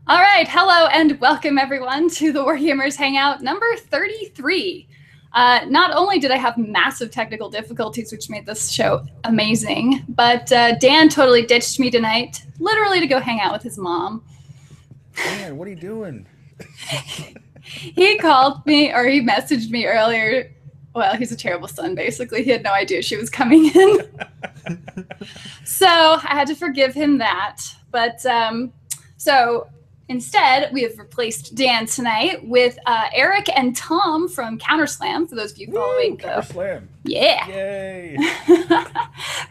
All right, hello and welcome everyone to the Wargamers Hangout number 33. Not only did I have massive technical difficulties, which made this show amazing, but Dan totally ditched me tonight, literally to go hang out with his mom. Dan, what are you doing? He called me, or he messaged me earlier. Well, he's a terrible son, basically. He had no idea she was coming in. So I had to forgive him that. But so instead, we have replaced Dan tonight with Eric and Tom from Counterslam, for those of you following Counterslam. Yeah. Yay.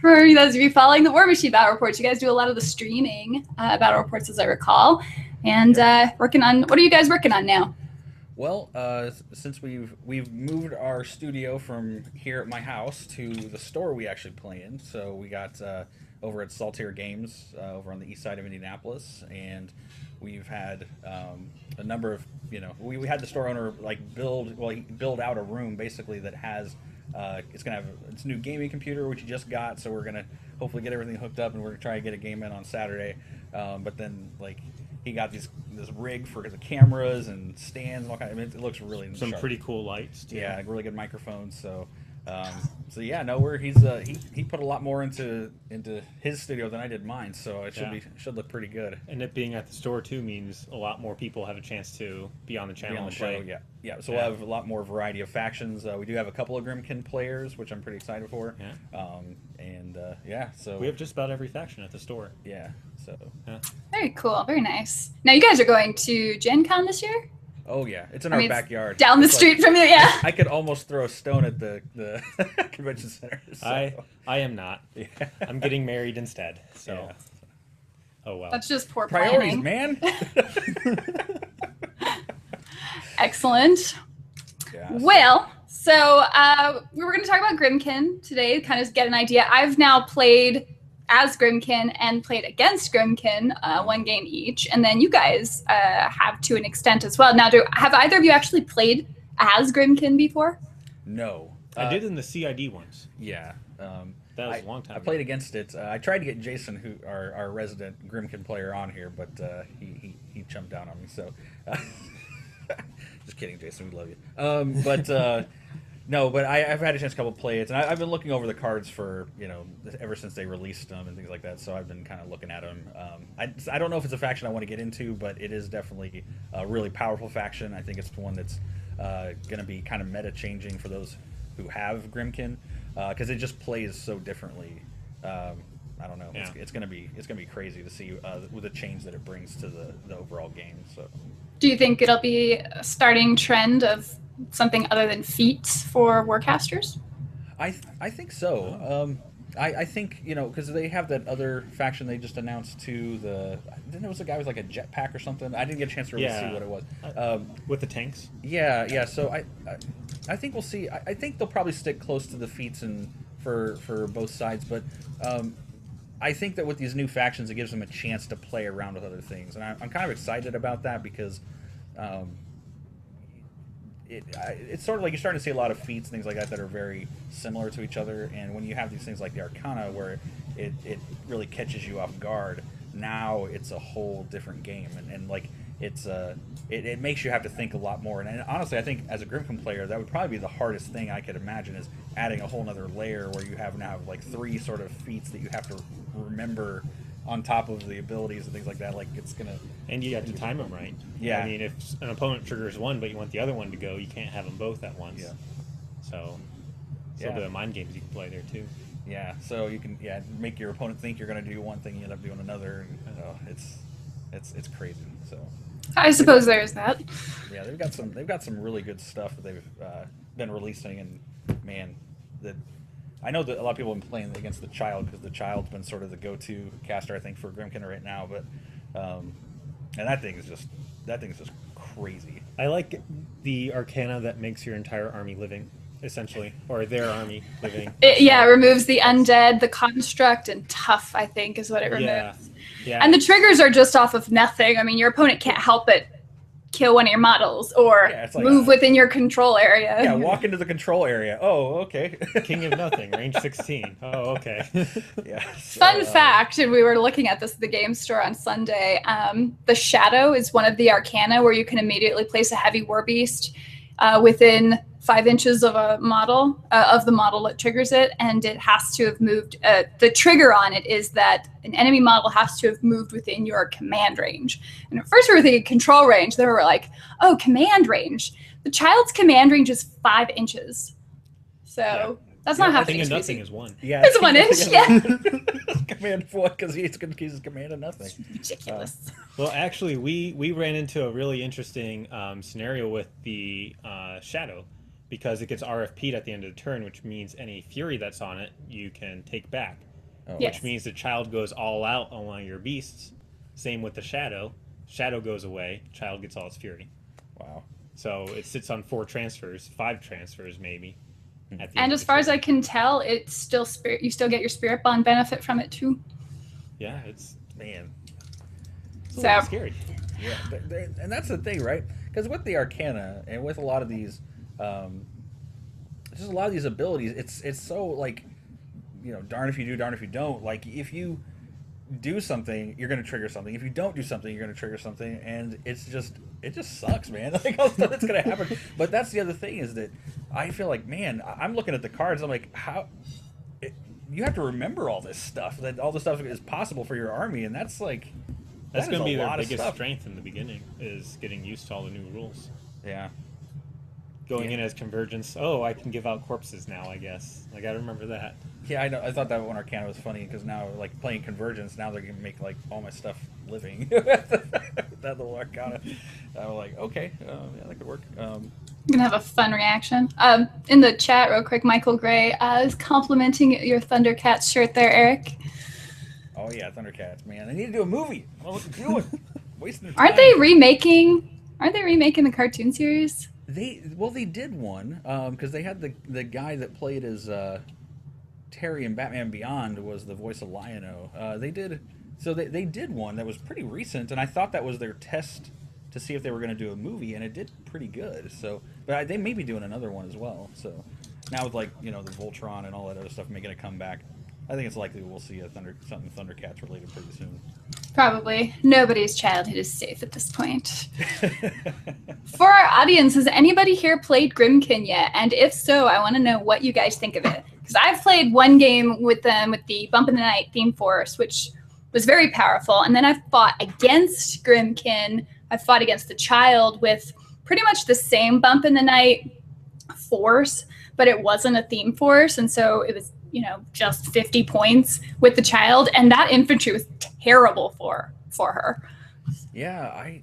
For those of you following the War Machine Battle Reports, you guys do a lot of the streaming battle reports, as I recall. And working on, what are you guys working on now? Well, since we've moved our studio from here at my house to the store we actually play in, so we got over at Saltair Games over on the east side of Indianapolis, and we've had a number of we had the store owner build out a room basically that has it's gonna have its new gaming computer which he just got, so we're gonna hopefully get everything hooked up and we're gonna try to get a game in on Saturday, but then he got this rig for the cameras and stands and all kind of, I mean, it looks really some sharp. pretty cool lights too. Yeah, really good microphones. So yeah, no, he put a lot more into his studio than I did mine, so it should look pretty good. And it being at the store too means a lot more people have a chance to be on the channel and show. play. Yeah. So we'll have a lot more variety of factions. We do have a couple of Grymkin players, which I'm pretty excited for. Yeah. So we have just about every faction at the store. Yeah. So Very cool. Very nice. Now, you guys are going to Gen Con this year? Oh yeah, it's in our backyard. Down the street from you, yeah. I could almost throw a stone at the convention center. So. I am not. Yeah. I'm getting married instead. So, yeah. Oh well. That's just poor priorities, planning. Man. Excellent. Yeah, well, so we were going to talk about Grymkin today, kind of get an idea. I've now played as Grymkin and played against Grymkin, one game each, and then you guys have to an extent as well. Now, have either of you actually played as Grymkin before? No. I did in the CID once. Yeah. That was a long time ago. I played against it. I tried to get Jason, who our resident Grymkin player, on here, but he jumped down on me. So, just kidding, Jason. We love you. No, but I've had a chance to couple play it, and I've been looking over the cards for ever since they released them and things like that. So I've been kind of looking at them. I don't know if it's a faction I want to get into, but it is definitely a really powerful faction. I think it's the one that's going to be kind of meta changing for those who have Grymkin, because it just plays so differently. I don't know. Yeah. It's gonna be crazy to see with the change that it brings to the overall game. So, do you think it'll be a starting trend of something other than feats for warcasters? I think so. I think because they have that other faction they just announced too. Then there was a guy with like a jetpack or something. I didn't get a chance to really see what it was. With the tanks. Yeah. So I think we'll see. I think they'll probably stick close to the feats and for both sides, but I think that with these new factions, it gives them a chance to play around with other things, and I'm kind of excited about that because. It's sort of like you're starting to see a lot of feats and things like that are very similar to each other, and when you have these things like the Arcana where it really catches you off guard, now it's a whole different game, and like it makes you have to think a lot more, and honestly I think as a Grymkin player that would probably be the hardest thing I could imagine, is adding a whole nother layer where you have now like 3 sort of feats that you have to remember on top of the abilities and things like that. Like it's gonna, and you have to time them right. Yeah, I mean, if an opponent triggers one but you want the other one to go, you can't have them both at once. Yeah. So a bit of mind games you can play there too. Yeah, so you can make your opponent think you're going to do one thing, you end up doing another. And, it's crazy. So I suppose there's that. Yeah, they've got some really good stuff that they've been releasing, and man, I know that a lot of people have been playing against the Child because the Child's been sort of the go-to caster I think for Grymkin right now, but and that thing is just crazy. I like the Arcana that makes your entire army living, essentially, or their army living. It removes the undead, the construct, and tough, I think, is what it removes. Yeah. And the triggers are just off of nothing. I mean, your opponent can't help but kill one of your models or it's like, move within your control area. Yeah, walk into the control area. Oh, okay. King of nothing, range 16. Oh, okay. Yeah. Fun fact, and we were looking at this at the game store on Sunday, the Shadow is one of the Arcana where you can immediately place a heavy war beast within 5 inches of a model, of the model that triggers it, and it has to have moved. The trigger on it is that an enemy model has to have moved within your command range. And at first we were thinking control range, then we were like, oh, command range. The child's command range is 5 inches. So that's not happening. King of nothing is 1. Yeah, it's 1 inch, yeah. Command 1 because he's command of nothing. It's ridiculous. Well, actually, we ran into a really interesting scenario with the Shadow, because it gets RFP'd at the end of the turn, which means any fury that's on it you can take back. Yes. Which means the child goes all out on one of your beasts. Same with the Shadow. Shadow goes away, child gets all its fury. Wow. So it sits on 4 transfers, 5 transfers maybe. And as far as I can tell, it's still spirit. You still get your spirit bond benefit from it too. Yeah, it's a So little scary. Yeah, and that's the thing, right? Because with the Arcana and with a lot of these, just a lot of these abilities, it's so like, darn if you do, darn if you don't. Like if you do something, you're going to trigger something. If you don't do something, you're going to trigger something, and it just sucks, man. Like all the stuff that's going to happen. But that's the other thing is that I feel like, man, I'm looking at the cards. I'm like, you have to remember all this stuff. That all this stuff is possible for your army, and that's like that's going to be their biggest strength in the beginning, is getting used to all the new rules. Yeah. Going in as convergence. Oh, I can give out corpses now, I guess. I gotta remember that. Yeah, I know. I thought that one Arcana was funny because now, like, playing convergence, now they're gonna make like all my stuff living. That little Arcana. I was like, okay, yeah, that could work. I'm gonna have a fun reaction. In the chat, real quick, Michael Gray is complimenting your Thundercats shirt there, Eric. Oh yeah, Thundercats, man. They need to do a movie. I don't know what they're doing. Wasting their time. Aren't they remaking the cartoon series? They did one because they had the guy that played as Terry in Batman Beyond was the voice of Lion-O. They did one that was pretty recent, and I thought that was their test to see if they were going to do a movie, and it did pretty good. So, but they may be doing another one as well. So now with the Voltron and all that other stuff making a comeback, I think it's likely we'll see something Thundercats related pretty soon. Probably. Nobody's childhood is safe at this point. For our audience, has anybody here played Grymkin yet? And if so, I want to know what you guys think of it. Because I've played one game with them with the Bump in the Night theme force, which was very powerful. And then I've fought against Grymkin. I've fought against the child with pretty much the same Bump in the Night force, but it wasn't a theme force. And so it was, just 50 points with the child. And that infantry was terrible for her. Yeah,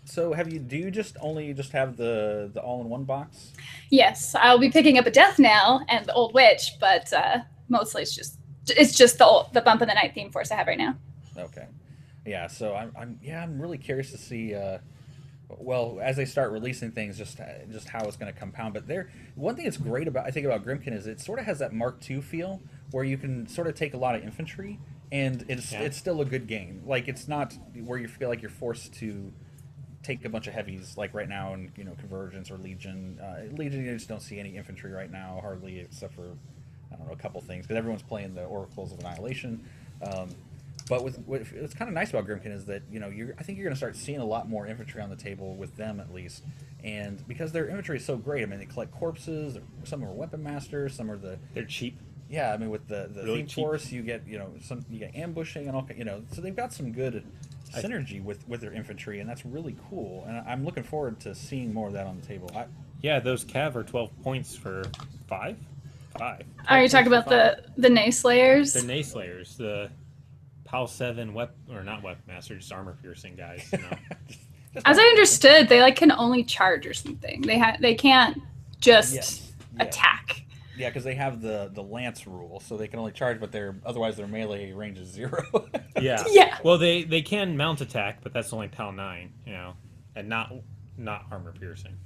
So do you only have the all-in-one box? Yes, I'll be picking up a Death Knell and the Old Witch, but mostly it's just the Bump in the Night theme force I have right now. Okay, yeah. So I'm really curious to see. Well, as they start releasing things, just how it's going to compound. But one thing that's great about Grymkin is it sort of has that Mark II feel, where you can sort of take a lot of infantry, and it's still a good game. Like it's not where you feel like you're forced to take a bunch of heavies like right now in Convergence or Legion. Legion, you just don't see any infantry right now, hardly, except for a couple things because everyone's playing the Oracles of Annihilation. But what's kind of nice about Grymkin is that I think you're going to start seeing a lot more infantry on the table with them at least, and because their infantry is so great. I mean, they collect corpses. Some are weapon masters. Some are they're cheap. Yeah, I mean, with the really theme force, you get you get ambushing and all. So they've got some good synergy with their infantry, and that's really cool. And I'm looking forward to seeing more of that on the table. Yeah, those Cav are 12 points for 5. Are you talking about the Nayslayers? The Nayslayers, the PAL 7 not weapon master, just armor piercing guys. As I understood, they can only charge or something. They can't just attack. Yeah, because they have the lance rule, so they can only charge, but otherwise their melee range is 0. Yeah. Yeah. Well, they can mount attack, but that's only PAL 9, and not armor piercing.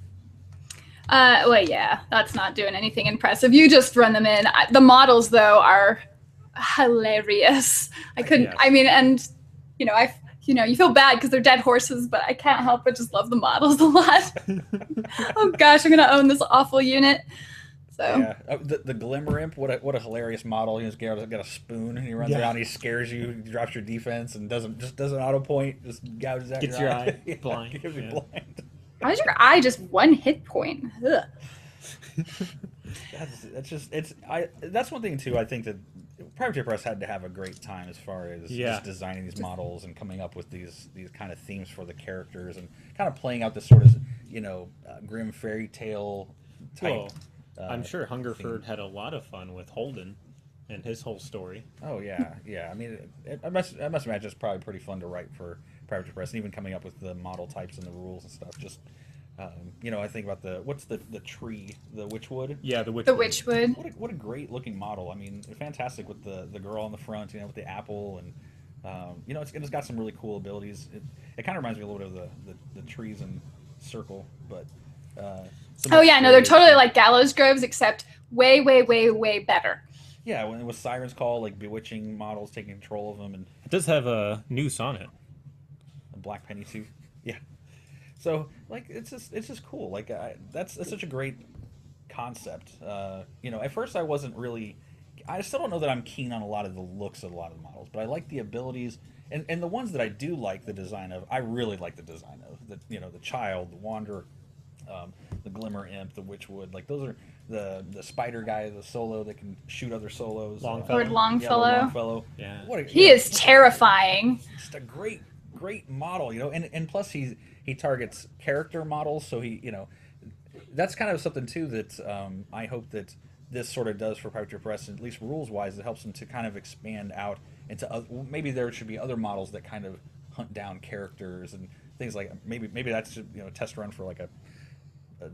Well, yeah, that's not doing anything impressive. You just run them in. The models, though, are hilarious. I couldn't. Yeah. I mean, and you know, you feel bad because they're dead horses, but I can't help but just love the models a lot. Oh gosh, I'm gonna own this awful unit. So Yeah, the Glimmer Imp, what a hilarious model. He's got a spoon and he runs around, he scares you, he drops your defense and doesn't auto point, just gouges out Gets your eye eye. blind. Gives you blind. why is your eye just 1 hit point? Ugh. That's one thing too. I think that Privateer Press had to have a great time as far as just designing these models and coming up with these kind of themes for the characters and kind of playing out this sort of grim fairy tale type. Well, I'm sure Hungerford had a lot of fun with Holden and his whole story. Oh yeah. I mean, I must imagine it's probably pretty fun to write for Privateer Press, and even coming up with the model types and the rules and stuff. Just I think about what's the tree, the Witchwood. Yeah, the Witchwood. The Witchwood. What a great looking model. I mean, fantastic with the girl on the front, with the apple, and it's got some really cool abilities. It kind of reminds me a little bit of the trees and Circle, but. Oh yeah, no, they're totally like Gallows Groves, except way, way, way, way better. Yeah, when it was Siren's Call, like bewitching models taking control of them, and it does have a noose on it. A black penny too. Yeah. So like it's just cool. Like that's such a great concept. At first I still don't know that I'm keen on a lot of the looks of a lot of the models, but I like the abilities and the ones that I do like the design of. I really like the design of the Child, the Wanderer. The Glimmer Imp, the Witchwood, like those are the spider guy, the solo that can shoot other solos. Lord Longfellow. Yeah, Longfellow. Yeah. He is terrifying. Just a great model, and plus he targets character models, so that's kind of something too that I hope that this sort of does for Privateer Press, at least rules wise. It helps them to kind of expand out into maybe there should be other models that kind of hunt down characters and things like maybe that's a test run for like a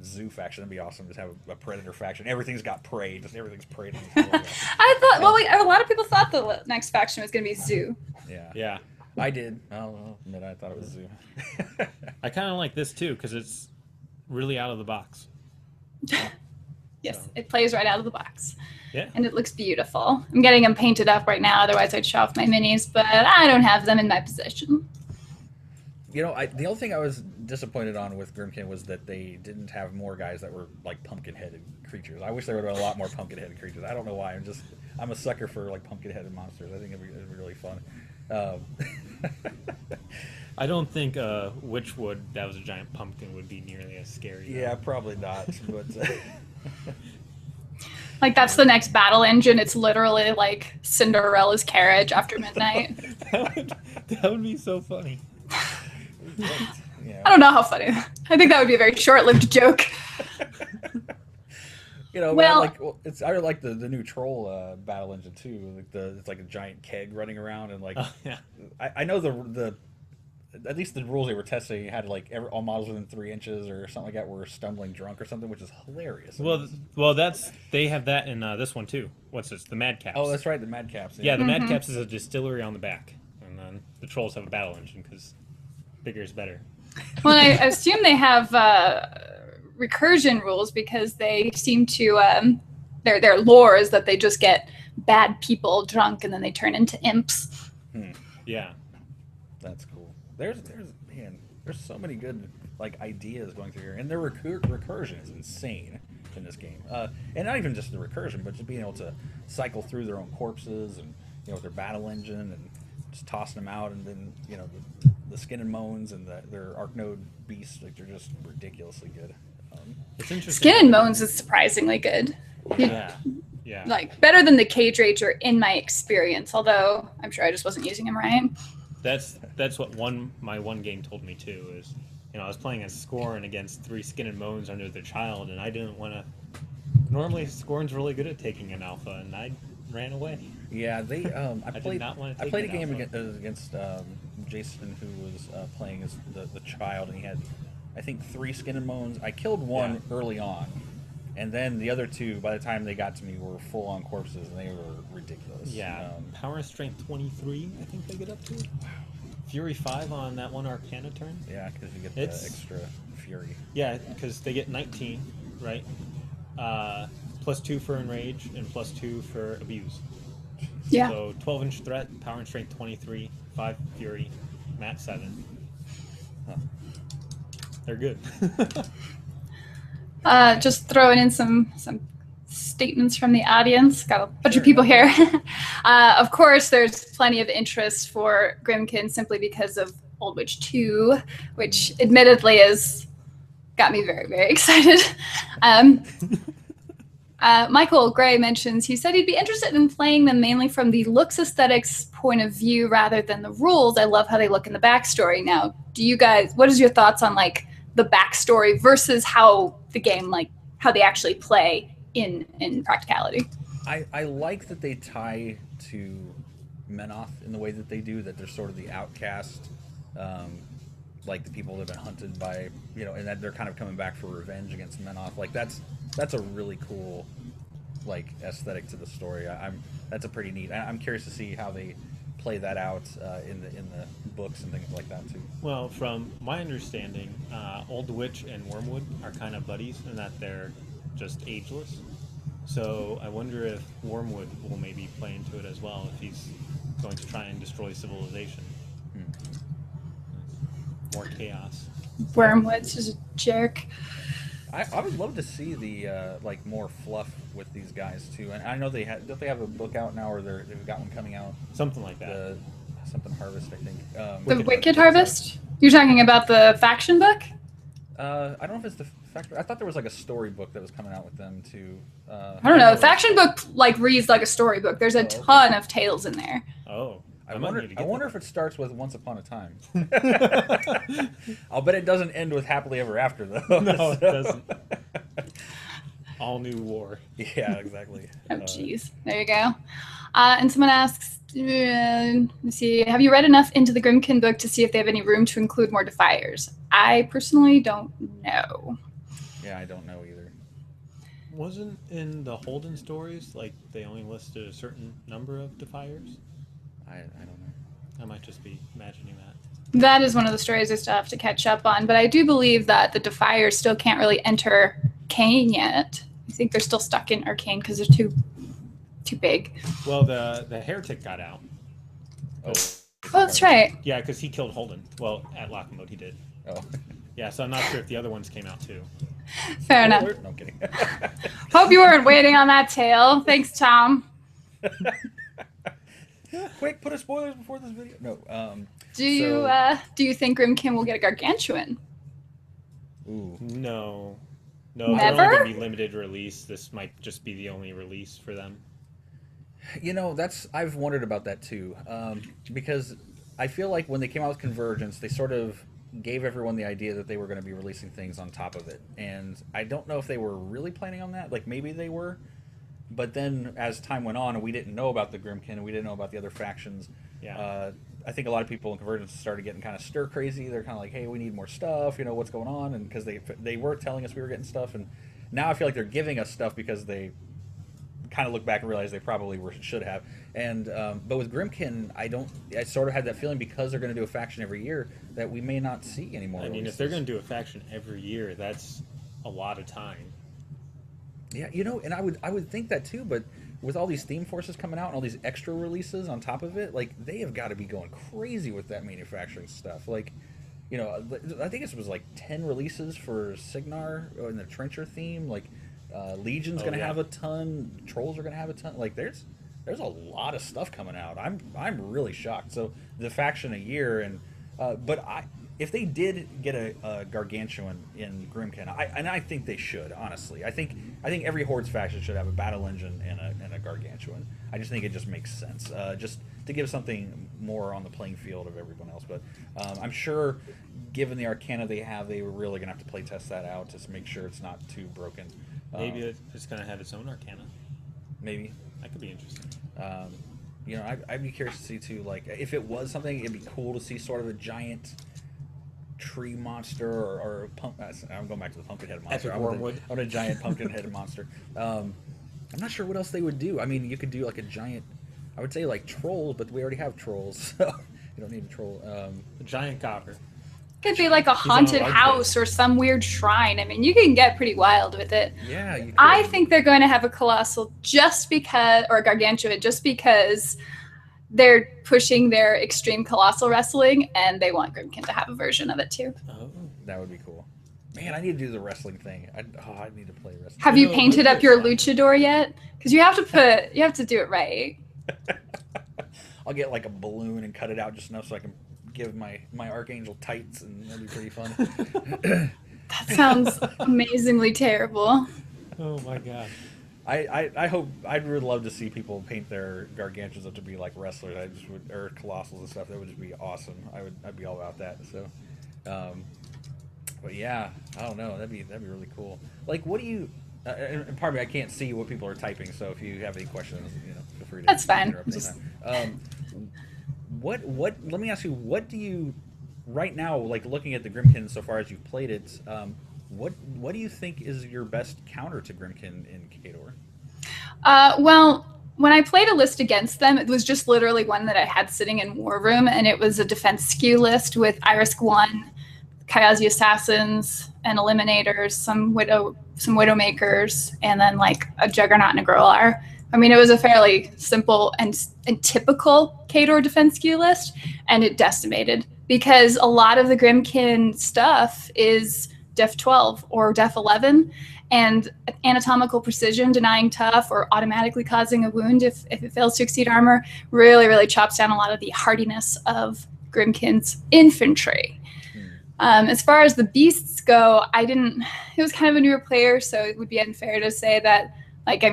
zoo faction. That'd be awesome. Just have a predator faction. Everything's got prey. Just everything's preyed on. I thought. A lot of people thought the next faction was going to be zoo. Yeah. I did. I'll admit I thought it was zoo. I kind of like this too because it's really out of the box. Yes, it plays right out of the box. Yeah. And it looks beautiful. I'm getting them painted up right now. Otherwise, I'd show off my minis, but I don't have them in my possession. The only thing I was disappointed on with Grymkin was that they didn't have more guys that were like pumpkin-headed creatures. I wish there would have been a lot more pumpkin-headed creatures. I don't know why. I'm a sucker for like pumpkin-headed monsters. I think it'd be really fun. I don't think Witchwood that was a giant pumpkin would be nearly as scary. Yeah, probably not. But like that's the next battle engine. It's literally like Cinderella's carriage after midnight. that would be so funny. I don't know how funny. I think that would be a very short-lived joke. I like the new troll battle engine too. It's like a giant keg running around and like I know the at least the rules they were testing had like all models within 3 inches or something like that were stumbling drunk or something, which is hilarious. Well, they have that in this one too. What's this? The Madcaps. Oh, that's right, the Madcaps. Yeah, the Madcaps is a distillery on the back, and then the trolls have a battle engine because bigger is better. Well, I assume they have recursion rules because they seem to their lore is that they just get bad people drunk and then they turn into imps. Yeah, that's cool. There's so many good like ideas going through here, and their recursion is insane in this game. And not even just the recursion, but just being able to cycle through their own corpses and with their battle engine and just tossing them out, and then the skin and moans and their arc node beasts, like they're just ridiculously good. It's interesting. Skin and moans is surprisingly good. Yeah. Like better than the Cage Rager in my experience, although I'm sure I just wasn't using him right. That's what my one game told me too. Is I was playing as Scorn against 3 Skin and Moans under their child, and I didn't want to. Normally, Scorn's really good at taking an alpha, and I ran away. Yeah, they. I played a game against Jason, who was playing as the child, and he had, I think, 3 Skin and Moans. I killed one early on, and then the other 2, by the time they got to me, were full-on corpses, and they were ridiculous. Yeah, Power and Strength 23, I think they get up to. Wow. Fury 5 on that one Arcana turn. Yeah, because you get the extra Fury. Yeah, because they get 19, right? +2 for Enrage and +2 for Abuse. Yeah. So 12-inch threat, Power and Strength 23, 5 Fury. Mat 7. Huh. They're good. Just throwing in some statements from the audience. Got a bunch of people here. Of course, there's plenty of interest for Grymkin simply because of Old Witch 2, which admittedly has got me very, very excited. Michael Gray mentions, he said he'd be interested in playing them mainly from the looks aesthetics point of view rather than the rules. I love how they look in the backstory. Now, do you guys, what is your thoughts on like the backstory versus how the game, like how they actually play in practicality? I like that they tie to Menoth in the way that they do, that they're sort of the outcast, like the people that have been hunted by, you know, and that they're kind of coming back for revenge against Menoth. Like that's a really cool like aesthetic to the story. That's a pretty neat. I'm curious to see how they play that out in the books and things like that too. Well, from my understanding, Old Witch and Wormwood are kind of buddies in that they're just ageless. So I wonder if Wormwood will maybe play into it as well, if he's going to try and destroy civilization. More chaos. Wormwood's just a jerk. I would love to see the like more fluff with these guys too. And I know don't they have a book out now, or they've got one coming out? Something like that. Something Harvest, I think. The Wicked Harvest? You're talking about the faction book? I don't know if it's the faction. I thought there was like a storybook that was coming out with them too. I don't know. The faction book like reads like a storybook. There's a ton of tales in there. Oh. I wonder if it starts with Once Upon a Time. I'll bet it doesn't end with Happily Ever After, though. No, it doesn't. All new war. Yeah, exactly. Oh, jeez. There you go. And someone asks, let's see, have you read enough into the Grymkin book to see if they have any room to include more Defiers? I personally don't know. Yeah, I don't know either. Wasn't in the Holden stories, like, they only listed a certain number of Defiers? I don't know. I might just be imagining that. That is one of the stories I still have to catch up on, but I do believe that the Defiers still can't really enter Arcane yet. I think they're still stuck in Arcane because they're too big. Well, the Heretic got out. Oh, that's right. Yeah, because he killed Holden. Well, at lock mode he did. Oh. Yeah, so I'm not sure if the other ones came out too. Fair enough. No, I'm kidding. Hope you weren't waiting on that tale. Thanks, Tom. Quick, put a spoilers before this video. No. Do you think Grymkin will get a gargantuan? Ooh. No. Never? They're only going to be limited release. This might just be the only release for them. You know, I've wondered about that too, because I feel like when they came out with Convergence, they sort of gave everyone the idea that they were going to be releasing things on top of it, and I don't know if they were really planning on that. Like, maybe they were, but then as time went on and we didn't know about the Grymkin and we didn't know about the other factions, I think a lot of people in Convergence started getting kind of stir crazy. They're kind of like, hey, we need more stuff, you know, what's going on? And because they were telling us we were getting stuff, and now I feel like they're giving us stuff because they kind of look back and realize they probably should have. And but with Grymkin, I sort of had that feeling, because they're going to do a faction every year, that we may not see anymore. I mean, if they're going to do a faction every year, that's a lot of time. Yeah, you know, and I would think that too, but with all these theme forces coming out and all these extra releases on top of it, like, they have got to be going crazy with that manufacturing stuff. Like, you know, I think it was like 10 releases for Signar in the Trencher theme. Like, Legion's going to have a ton. Trolls are going to have a ton. Like, there's a lot of stuff coming out. I'm really shocked. So the faction a year, and but if they did get a gargantuan in Grymkin, I think they should, honestly. I think every Hordes faction should have a battle engine and a gargantuan. I just think it just makes sense, just to give something more on the playing field of everyone else. But I'm sure, given the arcana they have, they were really gonna have to play test that out to make sure it's not too broken. Maybe it's gonna have its own arcana. Maybe that could be interesting. You know, I'd be curious to see too. Like, if it was something, it'd be cool to see sort of a giant tree monster or I'm going back to the pumpkin headed monster. Epic Wormwood. I want a giant pumpkin headed monster. I'm not sure what else they would do. I mean, you could do like a giant, I would say like trolls, but we already have trolls, so you don't need a troll. A giant copper. Could be like a haunted house or some weird shrine. I mean, you can get pretty wild with it. Yeah, you could. I think they're going to have a colossal just because, or a gargantuan, just because they're pushing their extreme colossal wrestling, and they want Grymkin to have a version of it too. Oh. That would be cool. Man, I need to do the wrestling thing. I need to play wrestling. Have you painted up your luchador yet? Because you have to do it right. I'll get like a balloon and cut it out just enough so I can give my Archangel tights, and that'd be pretty fun. That sounds amazingly terrible. Oh my god. I hope, I'd really love to see people paint their gargantuans up to be like wrestlers. Or colossals and stuff. That would just be awesome. I'd be all about that. So, but yeah, I don't know. That'd be really cool. Like, what do you? And pardon me, I can't see what people are typing. So if you have any questions, feel free to. That's fine. interrupt anytime. What? Let me ask you. What do you? Right now, like looking at the Grymkin so far as you've played it, what do you think is your best counter to Grymkin in Khador? Well, when I played a list against them, it was just literally one that I had sitting in War Room, and it was a defense skew list with Irisk 1, Kayazi Assassins, and Eliminators, some Widowmakers, and then like a Juggernaut and a Grolar. I mean, it was a fairly simple and typical Khador defense skew list, and it decimated because a lot of the Grymkin stuff is Def 12 or Def 11, and anatomical precision denying tough or automatically causing a wound if it fails to exceed armor really chops down a lot of the hardiness of Grymkin's infantry. As far as the beasts go, it was kind of a newer player, so it would be unfair to say that like I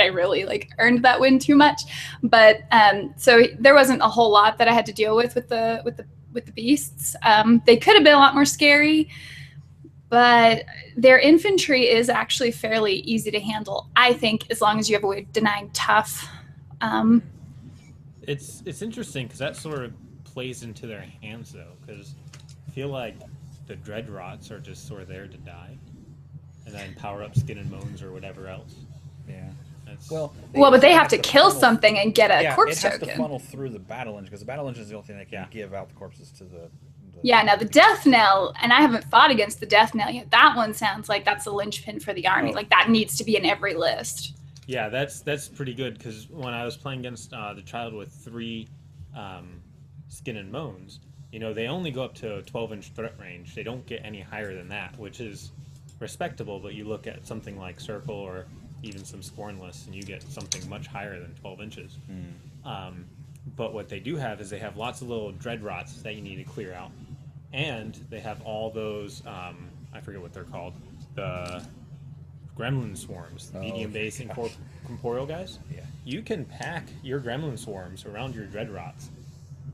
really earned that win too much. But so there wasn't a whole lot that I had to deal with the beasts. They could have been a lot more scary, but their infantry is actually fairly easy to handle, I think, as long as you have a way of denying tough. It's interesting because that sort of plays into their hands though, because I feel like the dread rots are just sort of there to die, and then power up skin and bones or whatever else. Yeah. But they have to kill something and get a corpse token. token. It has to funnel through the battle engine, because the battle engine is the only thing that can give out the corpses to the Yeah, now the Death Knell, and I haven't fought against the Death Knell yet. That one sounds like that's the linchpin for the army. Like that needs to be in every list. Yeah, that's pretty good, because when I was playing against the child with 3 skin and bones, they only go up to a 12-inch threat range. They don't get any higher than that, which is respectable, but you look at something like Circle or even some Scorn lists, and you get something much higher than 12 inches. But what they do have is they have lots of little dread rots that you need to clear out. And they have all those, I forget what they're called, the gremlin swarms, the medium base corporeal guys. Yeah. You can pack your gremlin swarms around your dread rots.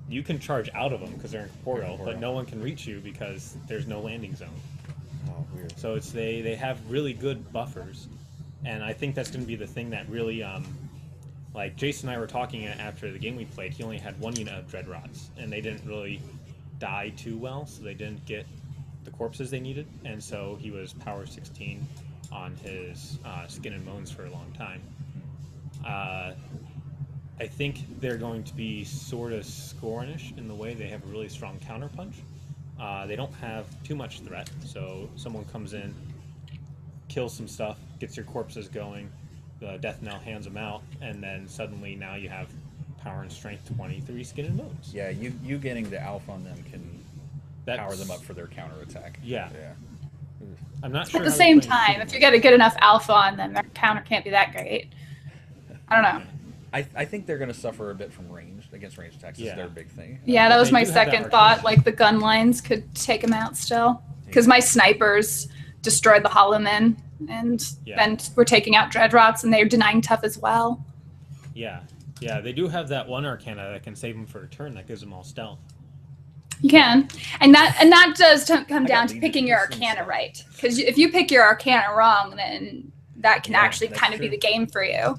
You can charge out of them because they're incorporeal, but no one can reach you because there's no landing zone. Oh, weird. So they have really good buffers. And I think that's going to be the thing that really, like Jason and I were talking after the game we played, he only had 1 unit of dread rots, and they didn't really die too well, so they didn't get the corpses they needed, and so he was power 16 on his skin and bones for a long time. I think they're going to be sort of Scornish in the way they have a really strong counterpunch. They don't have too much threat, so someone comes in, kills some stuff, gets your corpses going, the Death Knell hands them out, and then suddenly now you have power and strength 23 skin and bones. Yeah, you getting the alpha on them can power them up for their counterattack. Yeah. I'm not sure. At the same time, if you get a good enough alpha on them, their counter can't be that great. I don't know. I think they're going to suffer a bit from range against range attacks. Is their big thing. Yeah, that was my second thought. Like the gun lines could take them out still, because my snipers destroyed the Hollow Men, and then we're taking out Dreadrots, and they're denying tough as well. Yeah, they do have that one Arcana that can save them for a turn that gives them all stealth. You can, and that does come down to picking your Arcana right. Because if you pick your Arcana wrong, then that can actually kind of be the game for you.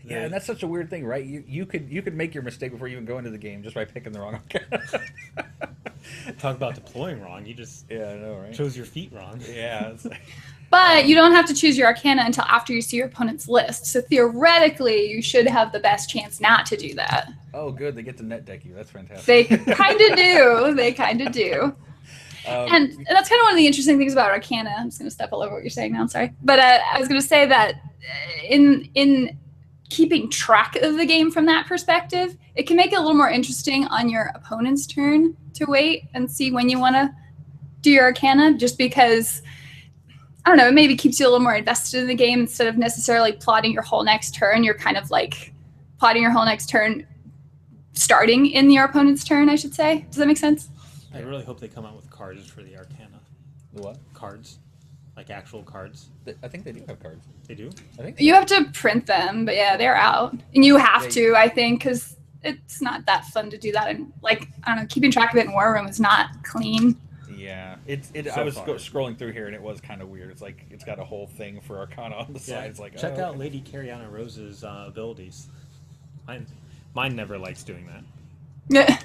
Yeah, and that's such a weird thing, right? You could make your mistake before you even go into the game just by picking the wrong Arcana. Talk about deploying wrong. You just I know, right? chose your feet wrong. Yeah. But you don't have to choose your Arcana until after you see your opponent's list. So theoretically, you should have the best chance not to do that. Oh, good. They get to net deck you. That's fantastic. They kind of do. They kind of do. And that's kind of one of the interesting things about Arcana. I'm just going to step all over what you're saying now. I'm sorry. But I was going to say that in keeping track of the game from that perspective, it can make it a little more interesting on your opponent's turn to wait and see when you want to do your Arcana, just because, I don't know, it maybe keeps you a little more invested in the game instead of necessarily plotting your whole next turn. You're kind of like plotting your whole next turn starting in your opponent's turn, I should say. Does that make sense? I really hope they come out with cards for the Arcana. The what? Cards. Like actual cards. I think they do have cards. They do? I think so. You have to print them, but yeah, they're out. And you have to, I think, because it's not that fun to do that. And like, I don't know, keeping track of it in War Room is not clean. Yeah, So I was far. scrolling through here and it was kind of weird. It's like it's got a whole thing for Arcana on the side. It's like, check oh, out okay. Lady Cariana Rose's abilities. Mine never likes doing that.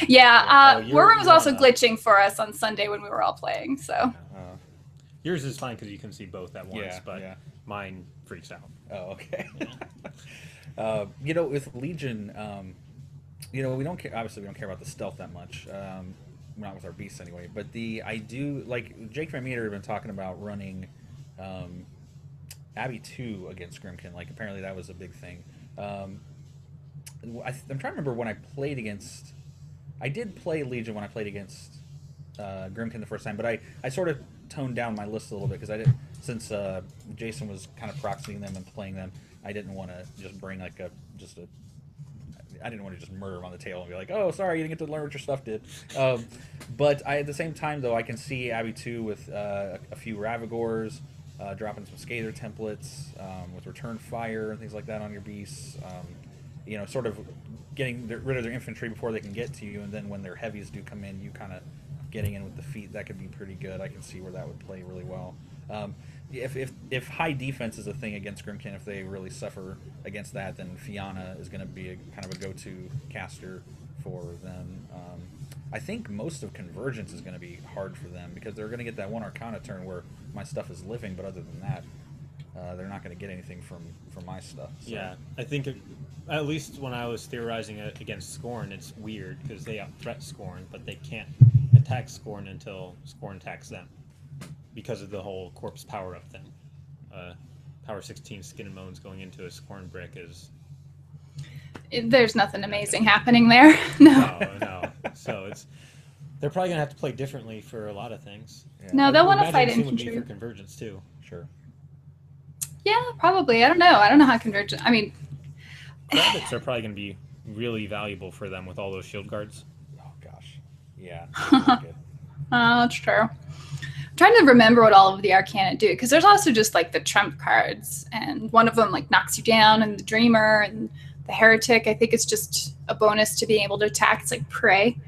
Yeah, Oh, War Room was also you're, glitching for us on Sunday when we were all playing, so. Yours is fine because you can see both at once, Yeah, but yeah. mine freaks out. Oh, okay. You know, with Legion, you know, we don't care. Obviously, we don't care about the stealth that much. Not with our beasts anyway. But I do like Jake Van Meter had been talking about running Abby 2 against Grymkin. Like apparently that was a big thing. I'm trying to remember when I played against. I did play Legion when I played against Grymkin the first time, but I sort of toned down my list a little bit because I didn't, since Jason was kind of proxying them and playing them, I didn't want to just bring like I didn't want to just murder him on the tail and be like, oh, sorry, you didn't get to learn what your stuff did. But at the same time, though, I can see Abby 2 with a few Ravagors, dropping some Scather templates, with Return Fire and things like that on your beasts. You know, sort of getting rid of their infantry before they can get to you, and then when their heavies do come in, you kind of getting in with the feet. That could be pretty good. I can see where that would play really well. If high defense is a thing against Grymkin, if they really suffer against that, then Fianna is going to be kind of a go-to caster for them. I think most of Convergence is going to be hard for them because they're going to get that one Arcana turn where my stuff is living, but other than that, they're not going to get anything from my stuff. So. Yeah, I think at least when I was theorizing it against Scorn, it's weird because they out-threat Scorn, but they can't attack Scorn until Scorn attacks them because of the whole corpse power-up thing. Power 16 Skin and Moans going into a Scorn brick is... There's nothing amazing happening there. No. So they're probably going to have to play differently for a lot of things. Yeah. No, they'll want to Imagine fight the same would be infantry. for Convergence, too. Sure. Yeah, probably. I don't know how Convergence... I mean... Rabbits are probably going to be really valuable for them with all those shield guards. Oh, gosh. Yeah. Really good. That's true. I'm trying to remember what all of the Arcana do, because there's also just like the trump cards, and one of them like knocks you down, and the Dreamer and the Heretic, I think it's just a bonus to being able to attack. It's like prey.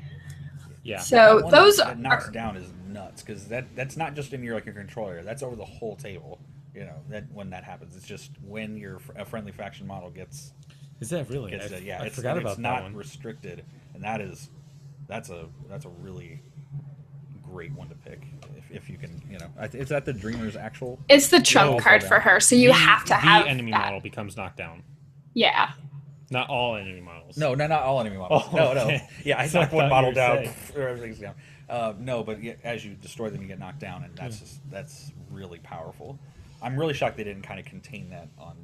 Yeah. So One those that knocks are... down is nuts because that's not just in your your control area. That's over the whole table. You know that when that happens, it's just when a friendly faction model gets. Is that really? I forgot about it's that not one. restricted, and that's a really great one to pick if you can. You know, is that the Dreamer's actual? It's the trump card for her, so you have to have the enemy that. model becomes knocked down. Yeah. Not all enemy models. No, not all enemy models. Oh, no. okay. Yeah, I So I knocked one thought model you down. were Everything's down. No, but as you destroy them, you get knocked down, and that's really powerful. I'm really shocked they didn't kind of contain that on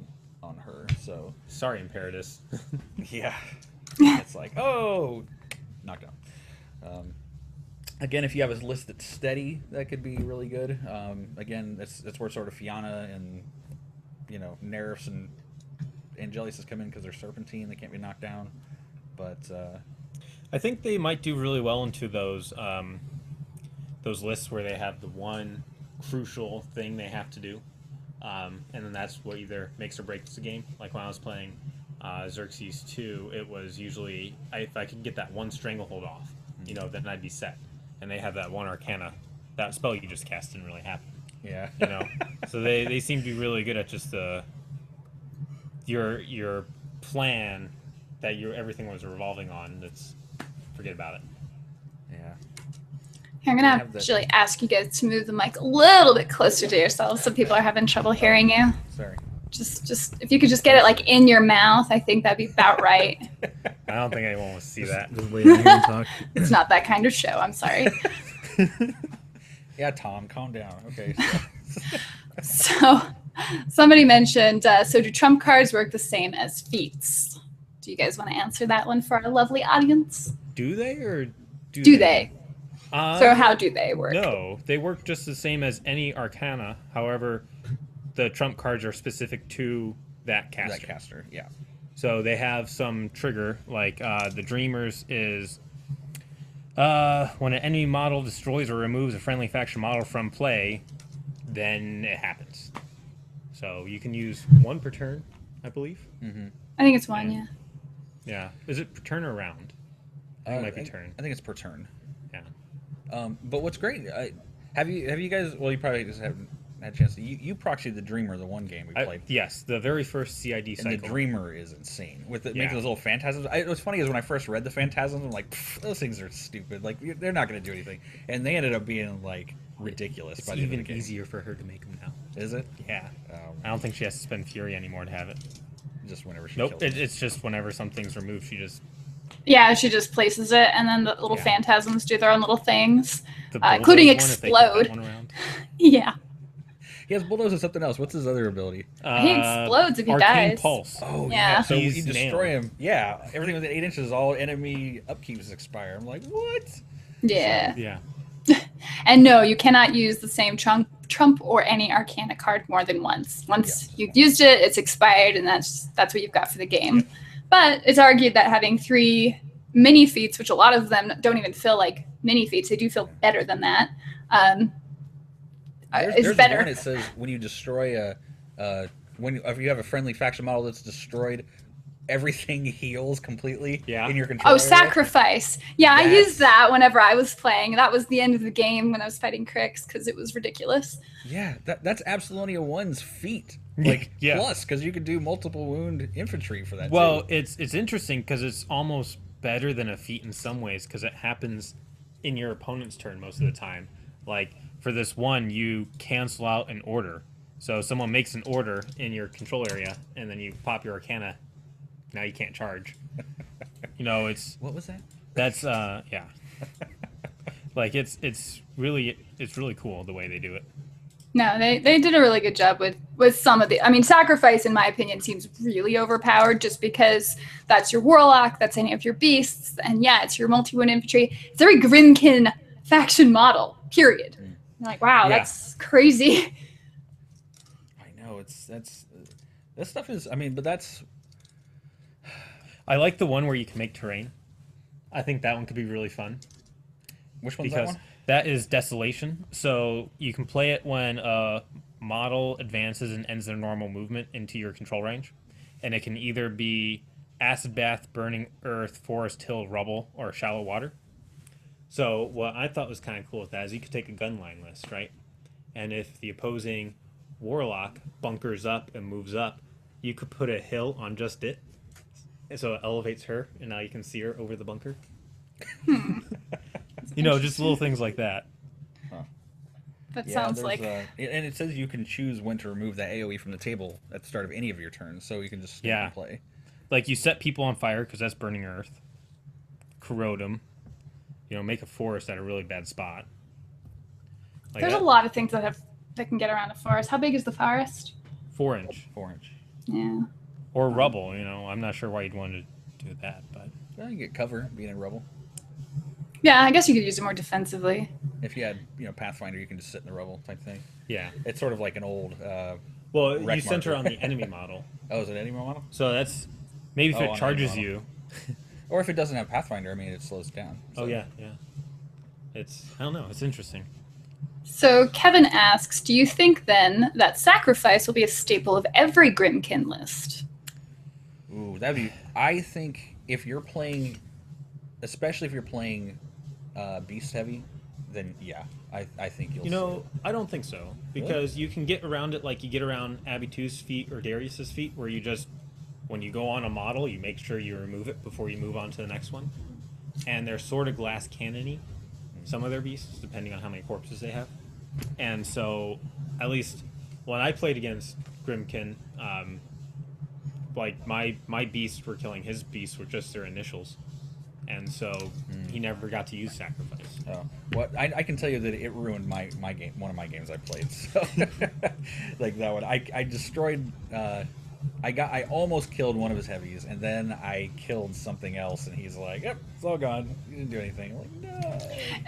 her. So Sorry, Imperatus. yeah, it's like knocked down. Again, if you have a list that's steady, that could be really good. Again, that's where sort of Fianna and Nerfs and Angelius come in because they're Serpentine. They can't be knocked down. But I think they might do really well into those lists where they have the one crucial thing they have to do, and then that's what either makes or breaks the game. Like when I was playing Xerxes 2, it was usually if I could get that one stranglehold off, then I'd be set. And they have that one Arcana, that spell you just cast didn't really happen. yeah, So they seem to be really good at just your plan that everything was revolving on. Forget about it. yeah. I'm going to actually ask you guys to move the mic a little bit closer to yourselves. Some people are having trouble hearing you. Sorry. Just if you could just get it like in your mouth, I think that'd be about right. I don't think anyone wants to see that. Just wait and talk. It's not that kind of show. I'm sorry. Yeah, Tom, calm down. Okay. So Somebody mentioned, so do trump cards work the same as feats? Do you guys want to answer that one for our lovely audience? Do they or Do they? So how do they work? No, they work just the same as any arcana. However, the trump cards are specific to that caster. That caster, yeah. So they have some trigger, like the Dreamers is when an enemy model destroys or removes a friendly faction model from play, then it happens. So you can use one per turn, I believe. Mm-hmm. I think it's one, yeah. Yeah. Is it per turn or round? I think it might be turn. I think it's per turn. Yeah. But what's great, have you guys? Well, you probably just haven't had a chance. You proxied the Dreamer, the one game we played. Yes, the very first CID cycle. And the Dreamer is insane with making those little phantasms. What's funny is when I first read the phantasms, I'm like, those things are stupid. Like they're not going to do anything, and they ended up being like ridiculous. It's by the end of even the game. easier for her to make them now. Is it? Yeah. I don't think she has to spend Fury anymore to have it. Just whenever she. Nope. It's just whenever something's removed, she just. Yeah, she just places it, and then the little phantasms do their own little things, including explode. Yeah. He has bulldoze and something else. What's his other ability? He explodes if he Arcane dies. Pulse. Oh yeah. So He's you destroy him. Yeah. Everything within 8 inches, all enemy upkeeps expire. I'm like, what? Yeah. So, yeah. And no, you cannot use the same trump or any arcana card more than once. Once you've used it, it's expired, and that's what you've got for the game. Yeah. But it's argued that having 3 mini feats, which a lot of them don't even feel like mini feats, they do feel better than that. Is better. One, it says when you destroy if you have a friendly faction model that's destroyed, everything heals completely in your control. Oh, sacrifice. Yeah, I used that whenever I was playing. That was the end of the game when I was fighting Crix because it was ridiculous. Yeah, that's Absolonia 1's feat. Like plus, because you could do multiple wound infantry for that. Well, too. it's interesting because it's almost better than a feat in some ways because it happens in your opponent's turn most of the time. Like for this one, you cancel out an order. So someone makes an order in your control area, and then you pop your Arcana. Now you can't charge. It's what was that? That's yeah. Like it's really cool the way they do it. No, they did a really good job with some of the. I mean, sacrifice, in my opinion, seems really overpowered just because that's your warlock, that's any of your beasts, and yeah, it's your multi-wound infantry. It's a very Grymkin faction model. Period. You're like, wow, that's crazy. I know that stuff is. I mean, but that's. I like the one where you can make terrain. I think that one could be really fun. Which one's that one? That is Desolation. So you can play it when a model advances and ends their normal movement into your control range. And it can either be Acid Bath, Burning Earth, Forest, Hill, Rubble, or Shallow Water. So what I thought was kind of cool with that is you could take a gunline list, right? And if the opposing warlock bunkers up and moves up, you could put a hill on just it. So it elevates her, and now you can see her over the bunker. Just little things like that. Huh. That sounds like... and it says you can choose when to remove that AoE from the table at the start of any of your turns, so you can just skip and play. Like, you set people on fire, because that's Burning Earth. Corrode them. Make a forest at a really bad spot. Like There's a lot of things that can get around a forest. How big is the forest? 4 inch. 4 inch. Yeah. Or rubble, I'm not sure why you'd want to do that, but... Well, you get cover being in rubble. Yeah, I guess you could use it more defensively. If you had, Pathfinder, you can just sit in the rubble type thing. Yeah. It's sort of like an old well, you center on the enemy model. Oh, is it enemy model? So that's... Maybe if it charges you... Or if it doesn't have Pathfinder, it slows it down. So. Oh, yeah. It's... I don't know. It's interesting. So Kevin asks, do you think, then, that sacrifice will be a staple of every Grymkin list? Ooh, that'd be... I think if you're playing... Especially if you're playing beast heavy, then yeah, I think you'll. I don't think so because you can get around it like you get around Abby 2's feat or Darius's feat, where you just when you go on a model, you make sure you remove it before you move on to the next one, and they're sort of glass cannon-y, some of their beasts, depending on how many corpses they have, and so at least when I played against Grymkin, like my beasts were killing his beasts with just their initials. and so he never got to use sacrifice. Oh, what I can tell you that it ruined my game, one of my games I played. So, like that one, I destroyed. I almost killed one of his heavies, and then I killed something else, and he's like, "Yep, it's all gone. You didn't do anything." I'm like, no.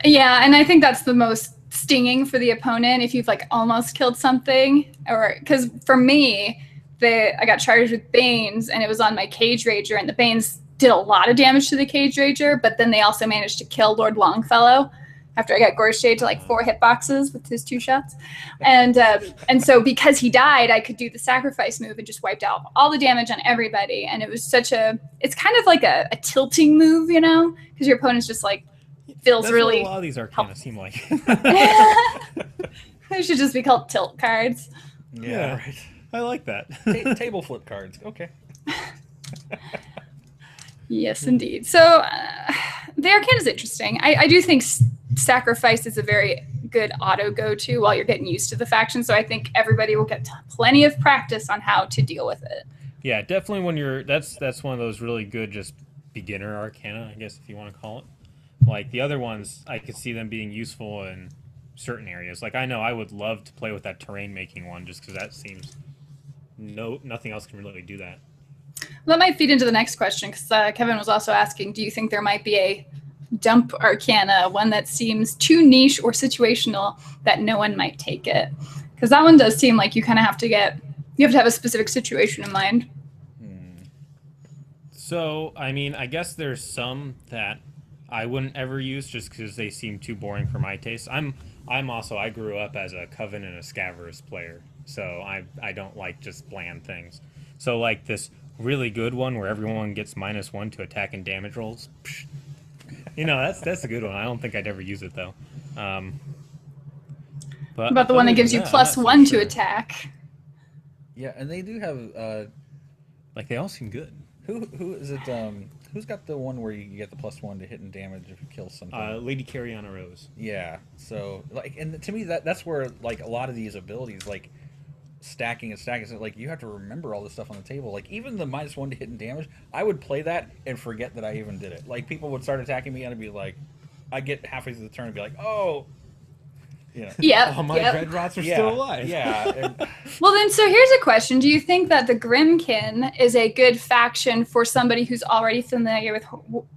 Yeah, and I think that's the most stinging for the opponent if you've like almost killed something, or because for me, I got charged with Banes, and it was on my Cage Rager, and the Banes did a lot of damage to the Cage Rager, but then they also managed to kill Lord Longfellow after I got Gorge Shade to like 4 hitboxes with his 2 shots. And so because he died, I could do the sacrifice move and just wiped out all the damage on everybody. And it was it's kind of like a tilting move, you know, because your opponent's just like feels That's really. what a lot of these Arcana seem like. They should just be called tilt cards. Yeah, right. I like that. Table flip cards. Okay. Yes, indeed. So the Arcana is interesting. I do think sacrifice is a very good auto go-to while you're getting used to the faction. So I think everybody will get plenty of practice on how to deal with it. Yeah, definitely when you're that's one of those really good just beginner Arcana, I guess if you want to call it. Like the other ones, I could see them being useful in certain areas. Like I know I would love to play with that terrain making one just because that seems nothing else can really do that. That might feed into the next question because Kevin was also asking, do you think there might be a dump Arcana, one that seems too niche or situational that no one might take it? Because that one does seem like you kind of have to have a specific situation in mind. So, I mean, I guess there's some that I wouldn't ever use just because they seem too boring for my taste. I grew up as a Coven and a Scaverous player, so I don't like just bland things. So, like this really good one where everyone gets -1 to attack and damage rolls. Psh. You know, that's a good one. I don't think I'd ever use it though. But about the one that gives you +1 to attack. Yeah, and they do have like they all seem good. Who is it? Who's got the one where you get the +1 to hit and damage if you kill something? Lady Carriana Rose. Yeah. So like, and to me that's where like a lot of these abilities like stacking and stacking. So, like you have to remember all this stuff on the table. Like even the -1 to hit and damage, I would play that and forget that I even did it. Like people would start attacking me and I'd be like, I'd get halfway through the turn and be like, oh. Yeah. Yep. Oh, my dread rots are still alive. Yeah. Well, then, so here's a question. Do you think that the Grymkin is a good faction for somebody who's already familiar with,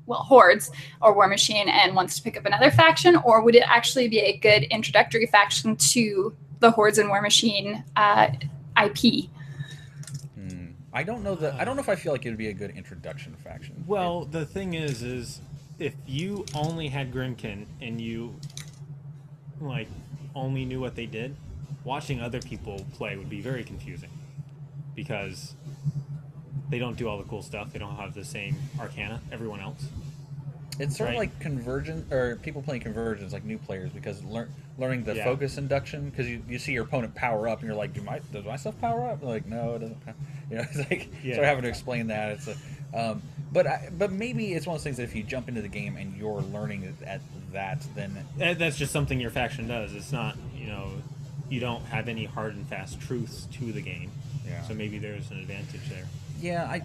Hordes or War Machine and wants to pick up another faction? Or would it actually be a good introductory faction to the Hordes and War Machine IP? I don't know if I feel like it would be a good introduction faction. Well, the thing is if you only had Grymkin and you, like, only knew what they did, watching other people play would be very confusing because they don't do all the cool stuff. They don't have the same Arcana everyone else. It's sort of like Convergence, or people playing Convergence, like new players, because learning the focus induction, because you see your opponent power up and you're like, does my stuff power up? Like, no, it doesn't. You know, it's like sort of having to explain that. It's but maybe it's one of those things that if you jump into the game and you're learning at that, then that's just something your faction does. It's not, you don't have any hard and fast truths to the game. Yeah. So maybe there's an advantage there. Yeah,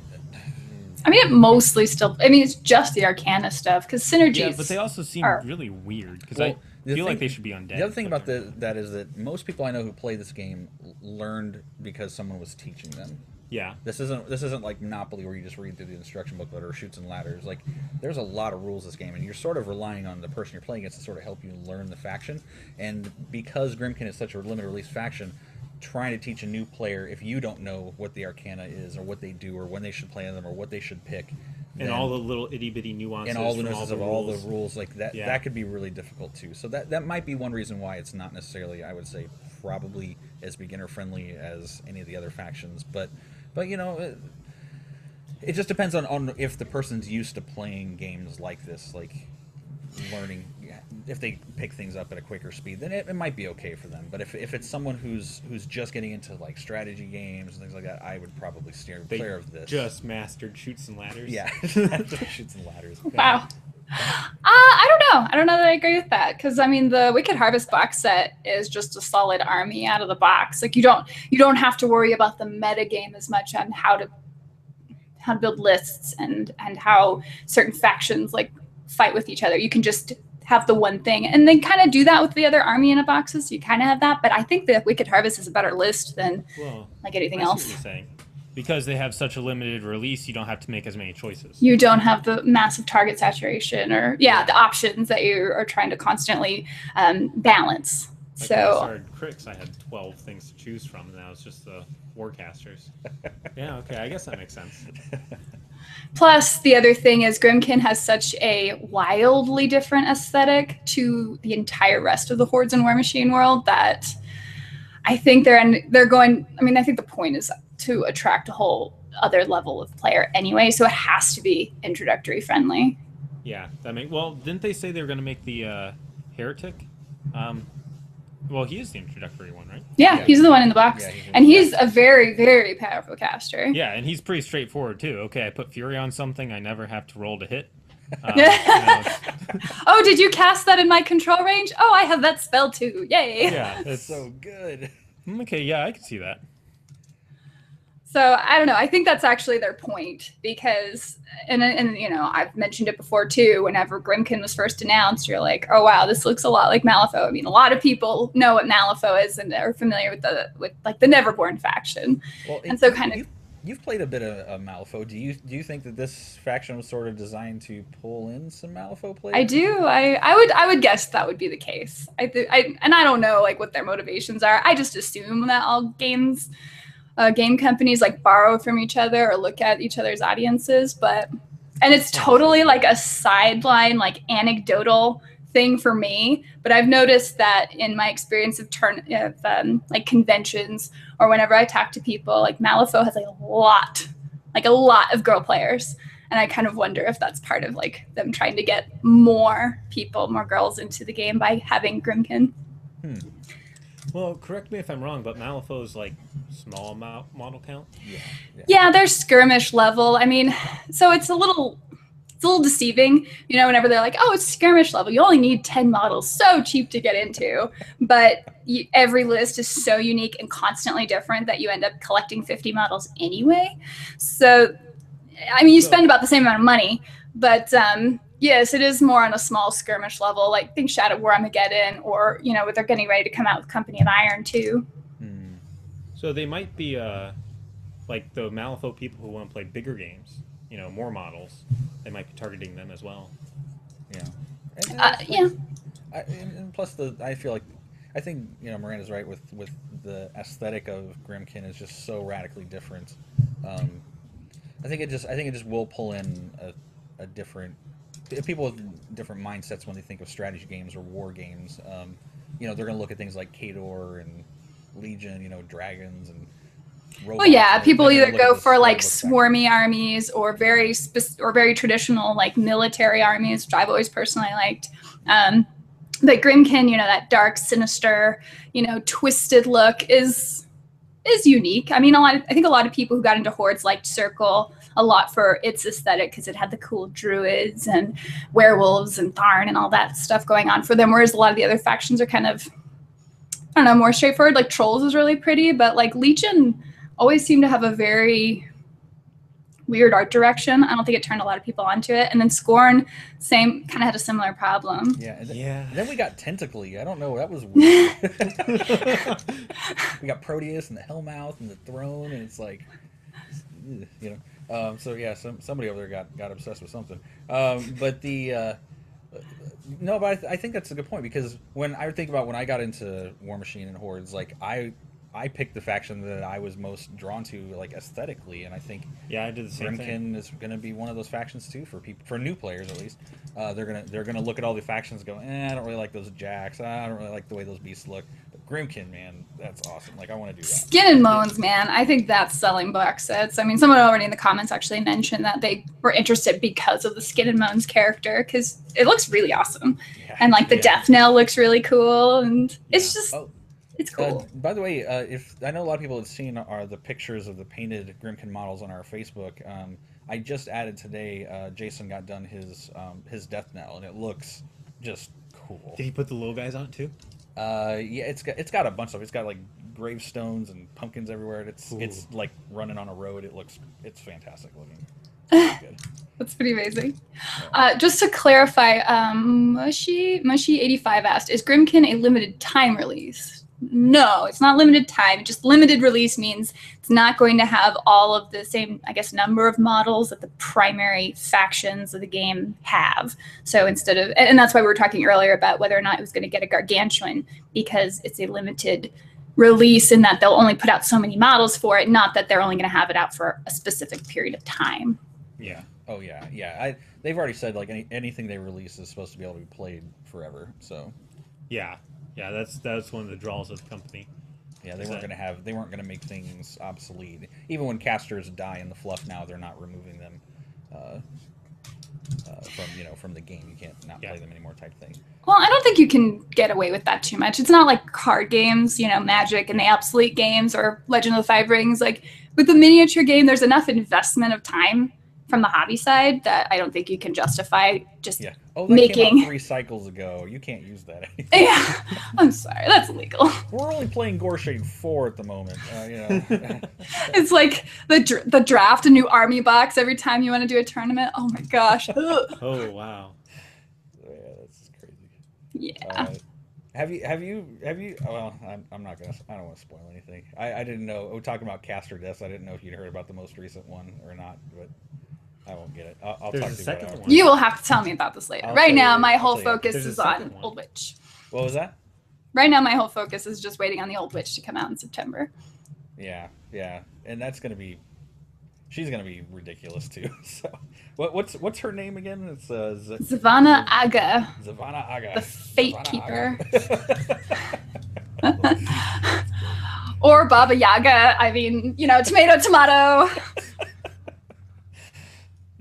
I mean, it mostly still. I mean, it's just the Arcana stuff because synergies. Yeah, but they also seem really weird because I feel like they should be undead. The other thing about that is that most people I know who play this game learned because someone was teaching them. Yeah. This isn't like Monopoly where you just read through the instruction booklet or Chutes and Ladders. Like, there's a lot of rules in this game, and you're sort of relying on the person you're playing against to sort of help you learn the faction. And because Grymkin is such a limited release faction, trying to teach a new player, if you don't know what the Arcana is or what they do or when they should play them or what they should pick, and all the little itty bitty nuances, and all the nuances of all the rules, like that, that could be really difficult too. So that might be one reason why it's not necessarily, I would say, probably as beginner friendly as any of the other factions, but it just depends on if the person's used to playing games like this, like learning. If they pick things up at a quicker speed, then it might be okay for them. But if it's someone who's just getting into like strategy games and things like that, I would probably steer clear of this. Just mastered Chutes and Ladders. Yeah, Chutes and Ladders. Wow. I don't know that I agree with that because I mean the Wicked Harvest box set is just a solid army out of the box. Like you don't have to worry about the meta game as much on how to build lists and how certain factions like fight with each other. You can just have the one thing, and then kind of do that with the other army in a boxes. So you kind of have that, but I think that Wicked Harvest is a better list than like anything else. I see what you're saying. Because they have such a limited release, you don't have to make as many choices. You don't have the massive target saturation or the options that you are trying to constantly balance. Like so when I started Crix, I had 12 things to choose from, and now it's just the Warcasters. Yeah, okay, I guess that makes sense. Plus, the other thing is Grymkin has such a wildly different aesthetic to the entire rest of the Hordes and War Machine world that I think they're going. I mean, I think the point is to attract a whole other level of player anyway, so it has to be introductory friendly. Yeah, well, didn't they say they were going to make the Heretic? Well, he is the introductory one, right? Yeah, he's the one in the box. Yeah, and he's a very, very powerful caster. Yeah, and he's pretty straightforward, too. Okay, I put Fury on something, I never have to roll to hit. Oh, did you cast that in my control range? Oh, I have that spell, too. Yay. Yeah, that's so good. Okay, yeah, I can see that. So I don't know. I think that's actually their point because, and you know, I've mentioned it before too. Whenever Grymkin was first announced, you're like, oh wow, this looks a lot like Malifaux. I mean, a lot of people know what Malifaux is and are familiar with like the Neverborn faction. Well, and so kind of. You've played a bit of Malifaux. Do you think that this faction was sort of designed to pull in some Malifaux players? I do. I would guess that would be the case. And I don't know like what their motivations are. I just assume that all game companies like borrow from each other or look at each other's audiences, and it's totally like a sideline, like anecdotal thing for me. But I've noticed that in my experience of like conventions or whenever I talk to people, like Malifaux has a lot of girl players, and I kind of wonder if that's part of like them trying to get more girls into the game by having Grymkin. Well, correct me if I'm wrong, but Malifaux's like small model count. Yeah, they're skirmish level. I mean, so it's a little deceiving, you know, whenever they're like, oh, it's skirmish level. You only need 10 models. So cheap to get into. But every list is so unique and constantly different that you end up collecting 50 models anyway. So, I mean, you spend about the same amount of money, but yes, it is more on a small skirmish level, like think Shadow Wargamer, or, you know, they're getting ready to come out with Company of Iron too. So they might be like the Malifaux people who want to play bigger games, you know, more models. They might be targeting them as well. Yeah. And plus, I think you know Miranda's right with the aesthetic of Grymkin is just so radically different. I think it just will pull in a different. People with different mindsets when they think of strategy games or war games. You know, they're going to look at things like Khador and Legion, you know, dragons and robots. Well, yeah, people either go for like swarmy armies or very traditional like military armies, which I've always personally liked. But Grymkin, you know, that dark, sinister, you know, twisted look is unique. I mean, I think a lot of people who got into Hordes liked Circle a lot for its aesthetic because it had the cool druids and werewolves and Tharn and all that stuff going on for them, whereas a lot of the other factions are kind of, I don't know, more straightforward. Like Trolls is really pretty, but like Legion always seemed to have a very weird art direction. I don't think it turned a lot of people onto it. And then Scorn, kind of had a similar problem. Yeah. And then we got Tentacly. I don't know. That was weird. We got Proteus and the Hellmouth and the Throne, and it's like, you know. So yeah, somebody over there got obsessed with something. But I think that's a good point, because when I think about when I got into War Machine and Hordes, like I picked the faction that I was most drawn to, like aesthetically, and I think I did the same thing. Grymkin is going to be one of those factions too for new players at least. They're gonna look at all the factions and go, I don't really like those jacks. I don't really like the way those beasts look. But Grymkin, man, that's awesome. Like I want to do that. Skin and Moans, man. I think that's selling box sets. I mean, someone already in the comments actually mentioned that they were interested because of the Skin and Moans character, because it looks really awesome, and like the death knell looks really cool, and it's just. It's cool. By the way, if I know a lot of people have seen the pictures of the painted Grymkin models on our Facebook. I just added today. Jason got done his death knell, and it looks just cool. Did he put the little guys on it too? Yeah, it's got a bunch of. It's got like gravestones and pumpkins everywhere. It's like running on a road. It's fantastic looking. Good. That's pretty amazing. Just to clarify, Mushy85 asked, is Grymkin a limited time release? No, it's not limited time. Just limited release means it's not going to have all of the same, I guess, number of models that the primary factions of the game have. So instead of, and that's why we were talking earlier about whether or not it was going to get a gargantuan, because it's a limited release in that they'll only put out so many models for it, not that they're only going to have it out for a specific period of time. Yeah. Oh yeah, yeah. They've already said like anything they release is supposed to be able to be played forever. So. Yeah. Yeah, that's one of the draws of the company. Yeah, they weren't going to make things obsolete. Even when casters die in the fluff now, they're not removing them from the game. You can't not play them anymore type thing. Well, I don't think you can get away with that too much. It's not like card games, Magic and the obsolete games or Legend of the Five Rings. Like with the miniature game, there's enough investment of time from the hobby side that I don't think you can justify just making. Came out 3 cycles ago. You can't use that anymore. Yeah, I'm sorry, that's illegal. We're only playing Gorshade 4 at the moment. It's like the draft, a new army box every time you want to do a tournament. Oh my gosh. Oh wow. Yeah, that's crazy. Yeah. Have you? Well, I'm not gonna. I don't want to spoil anything. I didn't know. We're talking about caster deaths. I didn't know if you'd heard about the most recent one or not, but. I won't get it. I'll talk to you about it. You will have to tell me about this later. Right now, my whole focus is on Old Witch. What was that? Right now, my whole focus is just waiting on the Old Witch to come out in September. Yeah, and that's gonna be. She's gonna be ridiculous too. So, what's her name again? It's Zavana Aga. Zavana Aga. The Fate Keeper. Or Baba Yaga. I mean, tomato, tomato.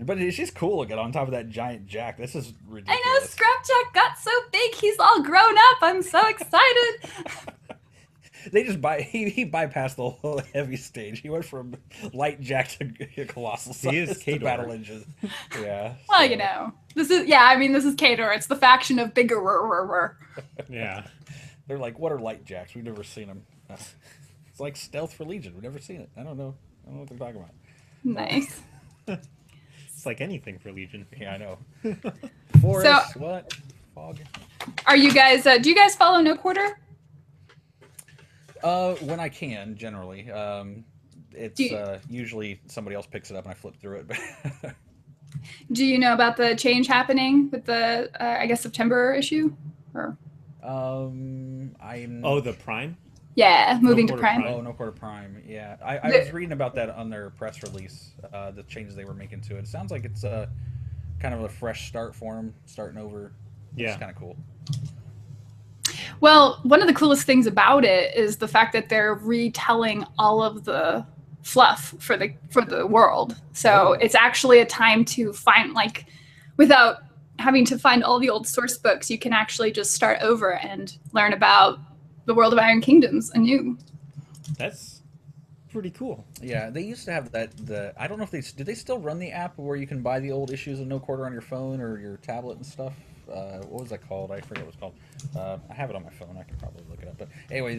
But she's cool looking on top of that giant jack. This is ridiculous. I know, Scrapjack got so big, he's all grown up. I'm so excited. They just he bypassed the whole heavy stage. He went from light jack to colossal size. He is to battle engine. Yeah. Well, this is Kador. It's the faction of bigger. Yeah. They're like, what are light jacks? We've never seen them. It's like stealth for Legion. We've never seen it. I don't know what they're talking about. Nice. It's like anything for Legion. Yeah, I know. Forest, what? Fog. Are you guys? Do you guys follow No Quarter? When I can, generally. It's usually somebody else picks it up and I flip through it. But do you know about the change happening with the I guess September issue? Or the Prime. Yeah, moving to Prime. Oh, No Quarter Prime. Yeah, I was reading about that on their press release. The changes they were making to it. It sounds like it's kind of a fresh start for them, starting over. Yeah, it's kind of cool. Well, one of the coolest things about it is the fact that they're retelling all of the fluff for the world. So it's actually a time to find, like, without having to find all the old source books, you can actually just start over and learn about the world of Iron Kingdoms anew. That's pretty cool. Yeah, they used to have that. I don't know if did they still run the app where you can buy the old issues of No Quarter on your phone or your tablet and stuff. What was that called? I forget what it was called. I have it on my phone. I can probably look it up. But anyway,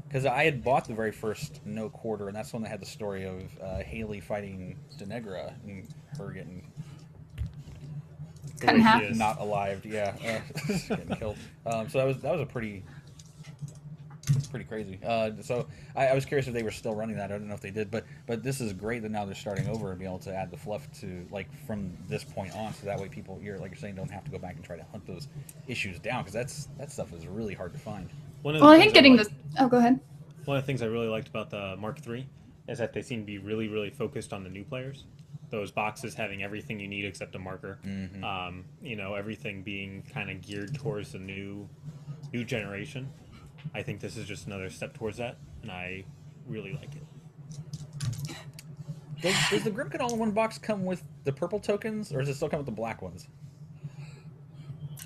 because I had bought the very first No Quarter, and that's when they had the story of Haley fighting Denegra and her getting cut in half, not alive. Yeah, getting killed. So that was a pretty crazy. So I was curious if they were still running that. I don't know if they did, but this is great that now they're starting over and being able to add the fluff to, like, from this point on, so that way people, like you're saying, don't have to go back and try to hunt those issues down, because that stuff is really hard to find. I think getting this. Oh, go ahead. One of the things I really liked about the Mark III is that they seem to be really, really focused on the new players. Those boxes having everything you need except a marker. Mm-hmm. Everything being kind of geared towards the new generation. I think this is just another step towards that, and I really like it. Does the Grymkin all-in-one box come with the purple tokens, or does it still come with the black ones?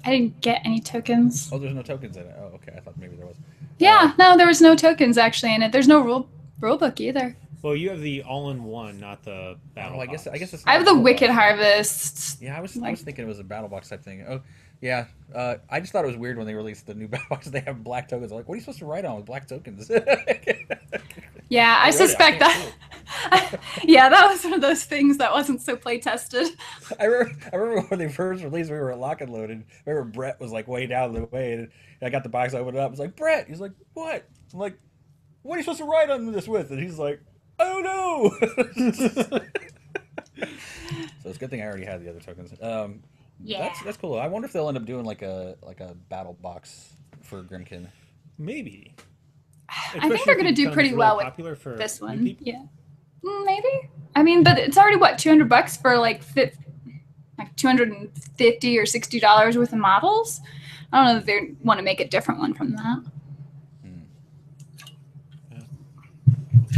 I didn't get any tokens. Oh, there's no tokens in it. Oh, okay. I thought maybe there was. Yeah, no, there was no tokens actually in it. There's no rule book either. Well, you have the all-in-one, not the battle box. I guess it's. I have the Wicked Harvest. Yeah, I was thinking it was a battle box type thing. Oh, yeah. I just thought it was weird when they released the new battle box. They have black tokens. I'm like, what are you supposed to write on with black tokens? Yeah, I suspect that. Yeah, that was one of those things that wasn't so play tested. I remember when they first released, we were at Lock and Loaded. I remember Brett was like way down the way, and I got the box, I opened it up. I was like, Brett, he's like, what? I'm like, what are you supposed to write on this with? And he's like, I don't know. So it's a good thing I already had the other tokens. Yeah. That's cool. I wonder if they'll end up doing like a battle box for Grymkin. Maybe. I think they're going to do pretty well popular with for this new one. people. Yeah. Maybe. I mean, but it's already what, $200 for like $250 or $60 worth of models. I don't know if they want to make a different one from that.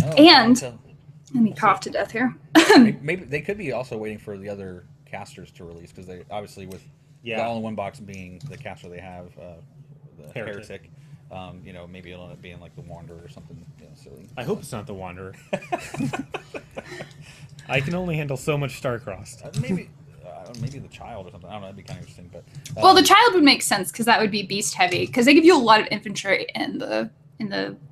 Oh, And so let me cough to death here. maybe they could be also waiting for the other casters to release, because they obviously with the all-in-one box being the caster they have, the Heretic. You know, maybe it'll end up being like the Wanderer or something, you know, silly. I hope it's not the Wanderer. I can only handle so much Starcrossed. Maybe the Child or something. I don't know. That'd be kind of interesting. But well, the Child would make sense because that would be beast heavy, because they give you a lot of infantry in the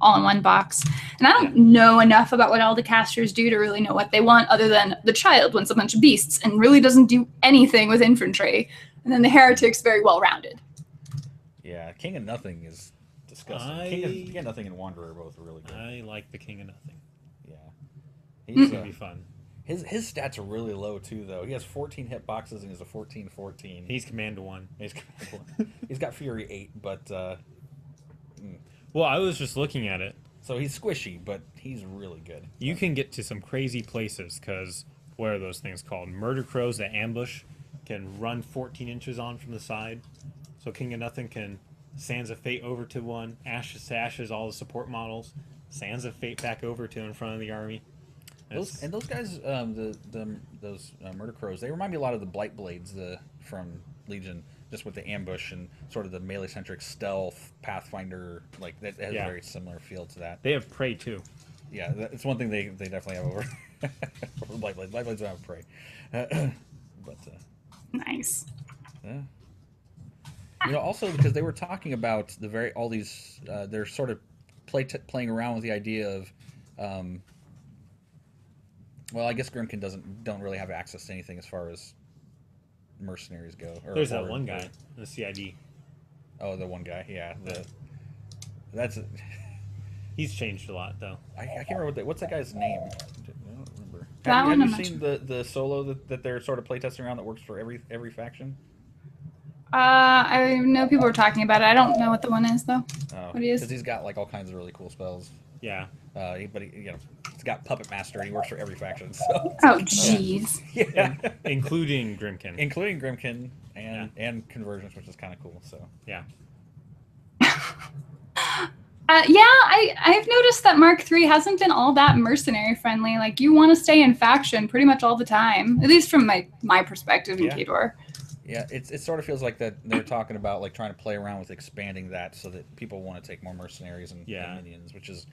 all-in-one box. And I don't know enough about what all the casters do to really know what they want, other than the Child wants a bunch of beasts and really doesn't do anything with infantry. And then the Heretic's very well-rounded. Yeah, King of Nothing is disgusting. King of Nothing and Wanderer are both really good. I like the King of Nothing. Yeah. He's going to be fun. His stats are really low, too, though. He has 14 hit boxes and he's a 14-14. He's Command 1. He's got Fury 8, but... Well, I was just looking at it. So he's squishy, but he's really good. You can get to some crazy places, because what are those things called? Murder Crows that ambush can run 14 inches on from the side. So King of Nothing can Sands of Fate over to one, Ashes to Ashes, all the support models, Sands of Fate back over to in front of the army. Those guys, those Murder Crows, they remind me a lot of the Blight Blades from Legion, just with the ambush and sort of the melee-centric stealth Pathfinder, like that has a very similar feel to that. They have Prey too. Yeah, it's one thing they definitely have over Blight Blades. Blight Blades don't have Prey. But nice. Yeah. You know, also because they were talking about all these, they're sort of playing around with the idea of, well, I guess Grymkin don't really have access to anything as far as mercenaries go. There's that one guy, the CID. Oh, the one guy, yeah. He's changed a lot, though. I can't remember what's that guy's name. I don't remember. Have you seen the solo that they're sort of playtesting around that works for every faction? I know people are talking about it. I don't know what the one is, though. Oh, what he is? Because he's got like all kinds of really cool spells. Yeah. But he's got Puppet Master, and he works for every faction. So. Oh, jeez. Yeah. Including Grymkin. Including Grymkin and Convergence, which is kind of cool. So. Yeah. I've noticed that Mark III hasn't been all that mercenary friendly. Like, you want to stay in faction pretty much all the time, at least from my perspective in Khador. Yeah, it sort of feels like that they're talking about like trying to play around with expanding that so that people want to take more mercenaries and minions, which is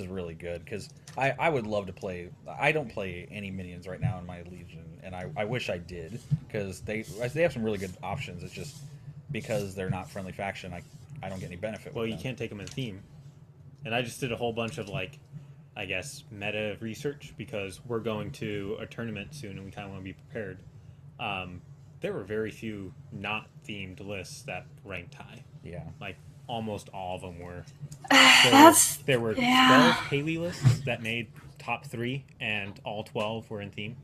really good, because I would love to play. I don't play any minions right now in my Legion, and I wish I did, because they have some really good options. It's just because they're not friendly faction, I don't get any benefit. Well, you can't take them in theme, and I just did a whole bunch of like, I guess, meta research, because we're going to a tournament soon and we kind of want to be prepared. There were very few not themed lists that ranked high. Yeah, like almost all of them were. There were 12 Haley lists that made top 3, and all 12 were in theme.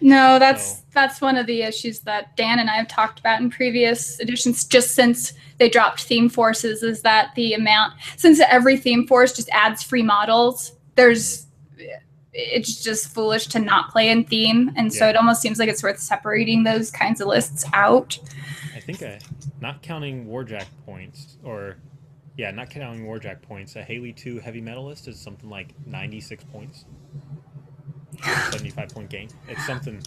No, that's one of the issues that Dan and I have talked about in previous editions, just since they dropped theme forces, is that the amount, since every theme force just adds free models, it's just foolish to not play in theme, and so it almost seems like it's worth separating those kinds of lists out. I think not counting Warjack points, not counting Warjack points, a Haley 2 heavy metal list is something like 96 points. 75-point game. It's something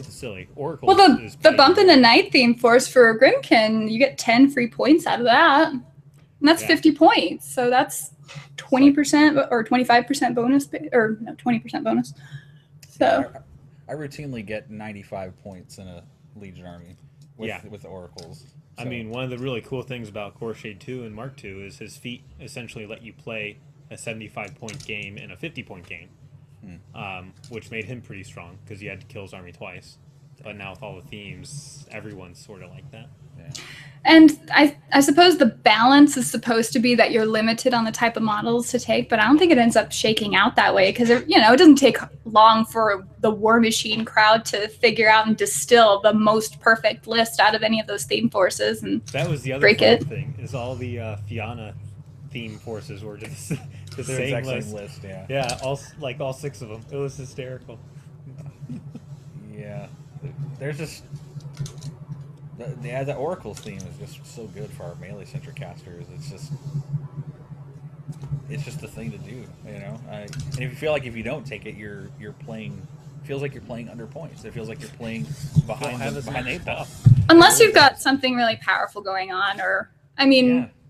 silly. Oracle. Well, the bump in the night theme force for Grymkin, you get 10 free points out of that, and that's 50 points. So that's 20% or 25% bonus, or no, 20% bonus. So I routinely get 95 points in a Legion army with the oracles. So. I mean, one of the really cool things about Core Shade 2 and Mark 2 is his feat essentially let you play a 75-point game and a 50-point game. which made him pretty strong because he had to kill his army twice. But now with all the themes, everyone's sort of like that. Yeah. And I suppose the balance is supposed to be that you're limited on the type of models to take, but I don't think it ends up shaking out that way because, it doesn't take long for the War Machine crowd to figure out and distill the most perfect list out of any of those theme forces and that was the other break it. thing is all the Fianna theme forces were just the Same same list. Yeah, all 6 of them. It was hysterical. Yeah, there's just the Oracle's theme is just so good for our melee-centric casters. It's just the thing to do, and if you feel like if you don't take it, you're playing. Feels like you're playing under points. It feels like you're playing behind the 8 ball. Unless you've got something really powerful going on, or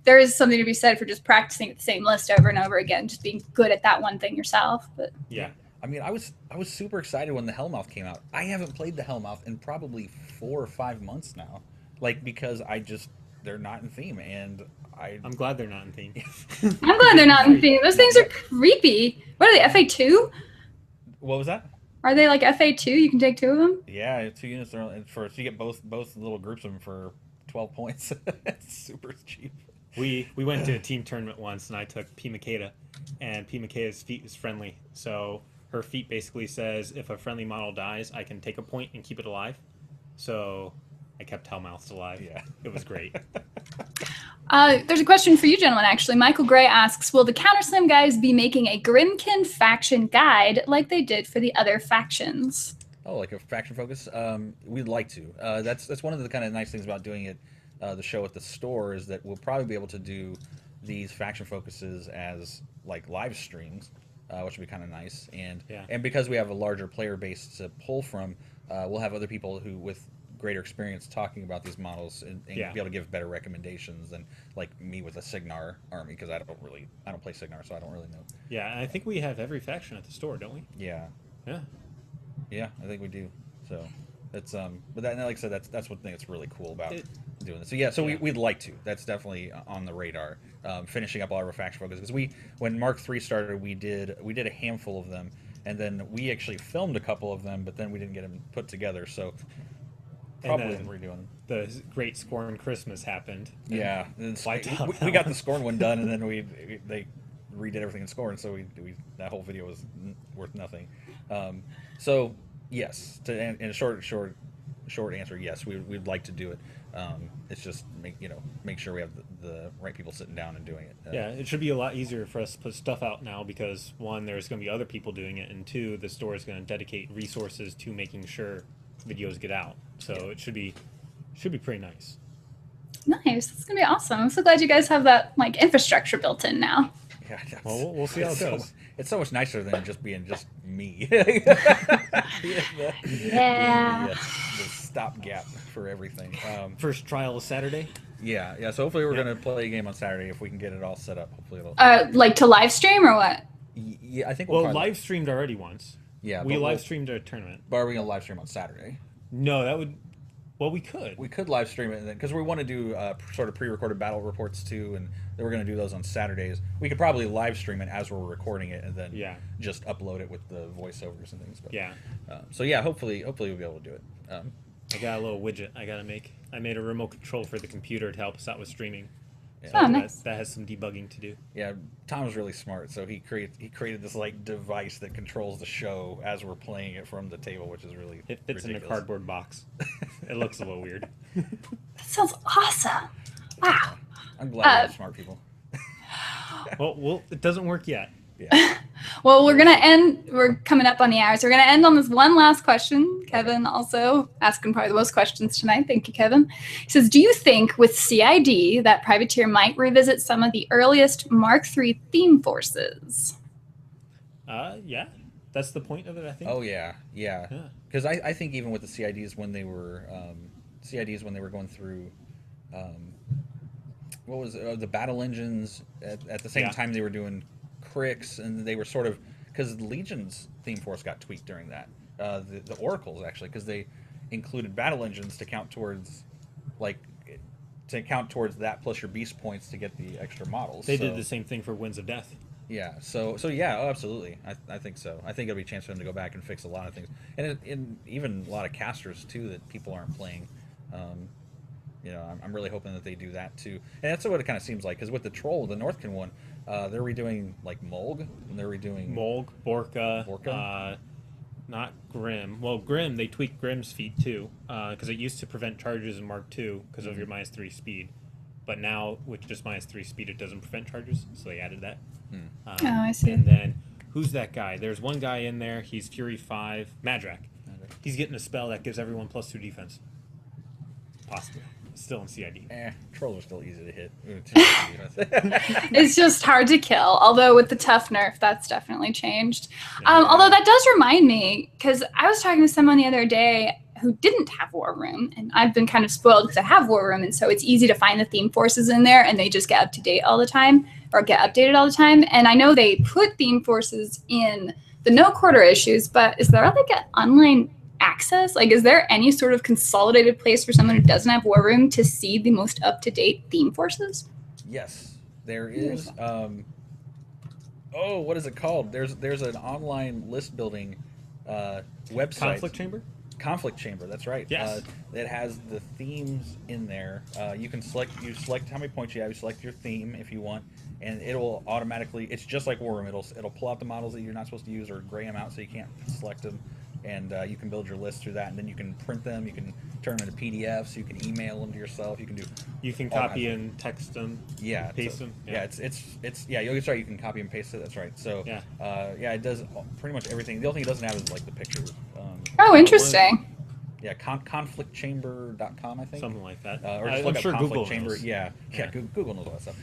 there is something to be said for just practicing the same list over and over again, just being good at that one thing yourself. But yeah. I mean, I was super excited when the Hellmouth came out. I haven't played the Hellmouth in probably 4 or 5 months now, because they're not in theme, and I'm glad they're not in theme. I'm glad they're not in theme. Those things are creepy. What are they, FA2? What was that? Are they like FA2? You can take 2 of them? Yeah, 2 units so you get both little groups of them for 12 points. It's super cheap. We went to a team tournament once, and I took P. Makeda, and P. Makeda's feat is friendly. So her feat basically says if a friendly model dies, I can take a point and keep it alive. So I kept Hellmouths alive. Yeah. It was great. There's a question for you, gentlemen, actually. Michael Gray asks, will the Counterslam guys be making a Grymkin Faction guide like they did for the other factions? Oh, like a faction focus? We'd like to. That's one of the kind of nice things about doing it, the show at the store, is that we'll probably be able to do these faction focuses as like live streams, which would be kind of nice. And because we have a larger player base to pull from, we'll have other people who with greater experience talking about these models and be able to give better recommendations than like me with a Signar army, because I don't play Signar, so I don't really know. Yeah, and I think we have every faction at the store, don't we? Yeah, I think we do. So that's but that, like I said, that's one thing that's really cool about doing this. So we'd like to. That's definitely on the radar. Finishing up all our faction focus, because when Mark III started, we did a handful of them, and then we actually filmed a couple of them, but then we didn't get them put together. So probably redoing them. The Great Scorn Christmas happened. Yeah, we got the Scorn one done, and then they redid everything in Scorn, so that whole video was worth nothing. So yes, in a short answer, yes, we'd like to do it. It's just make sure we have the right people sitting down and doing it. It should be a lot easier for us to put stuff out now because 1, there's going to be other people doing it, and 2, the store is going to dedicate resources to making sure videos get out. So it should be pretty nice. Nice. It's gonna be awesome. I'm so glad you guys have that like infrastructure built in now. Yeah, well, we'll see how it goes. It's so much nicer than just being just me. The stopgap for everything. First trial is Saturday. Yeah. So hopefully we're gonna play a game on Saturday if we can get it all set up. Hopefully it'll. Like to live stream or what? Yeah, I think. Well, live streamed already once. Yeah, we live streamed a tournament. But are we gonna live stream on Saturday? No, that would. Well, we could. We could live stream it, because we want to do sort of pre-recorded battle reports too, and then we're going to do those on Saturdays. We could probably live stream it as we're recording it, and then just upload it with the voiceovers and things. But, so hopefully we'll be able to do it. I got a little widget I got to make. I made a remote control for the computer to help us out with streaming. So nice. That has some debugging to do. Yeah, Tom was really smart, so he created this like device that controls the show as we're playing it from the table, which is really it fits ridiculous. in a cardboard box. It looks a little weird. That sounds awesome. Wow. I'm glad we have smart people. Well, it doesn't work yet. Yeah. Well, we're coming up on the hour, so we're going to end on this one last question. Kevin also asking probably the most questions tonight. Thank you, Kevin. He says, do you think with CID that Privateer might revisit some of the earliest Mark III theme forces? Yeah. That's the point of it, I think. Oh, yeah. Because I think even with the CIDs when they were going through what was it, the battle engines at the same time they were doing Cricks, and they were sort of, because the Legion's theme force got tweaked during that. The Oracles actually, because they included battle engines to count towards that plus your beast points to get the extra models. They did the same thing for Winds of Death. Yeah. So yeah, oh, absolutely. I think so. I think it'll be a chance for them to go back and fix a lot of things, and even a lot of casters too that people aren't playing. Um, I'm really hoping that they do that too, and that's what it kind of seems like. Because with the Troll, the Northkin one, they're redoing like Mulg, and they're redoing Molg, Borka, Borka. not Grim. Well, Grim, they tweaked Grim's feat too, because it used to prevent charges in Mark II because of your -3 speed. But now, with just -3 speed, it doesn't prevent charges, so they added that. Oh, I see. And then, who's that guy? There's one guy in there, he's Fury 5, Madrak. He's getting a spell that gives everyone +2 defense. Possibly. Still in CID. Trolls are still easy to hit. It's just hard to kill. Although with the tough nerf, that's definitely changed. Yeah. Although that does remind me, because I was talking to someone the other day who didn't have War Room, and I've been kind of spoiled because I have War Room, and so it's easy to find the theme forces in there, and they just get up to date all the time, or get updated all the time. And I know they put theme forces in the no quarter issues, but is there like an online access? Like, is there any sort of consolidated place for someone who doesn't have War Room to see the most up-to-date theme forces? Yes, there is. What is it called? There's an online list building website. Conflict Chamber, that's right. Yes. That has the themes in there. You select how many points you have, you select your theme if you want, and it will automatically, it's just like War Room, it'll pull out the models that you're not supposed to use or gray them out so you can't select them, and you can build your list through that, and then you can print them, you can turn them into PDFs, you can email them to yourself, you can copy and text them, paste them. You can copy and paste it, that's right. So it does pretty much everything. The only thing it doesn't have is like the pictures. Oh, interesting. Yeah, conflictchamber.com, I think. Something like that. Or just look up sure Conflict Google Chamber. knows. Yeah, Google knows all that stuff.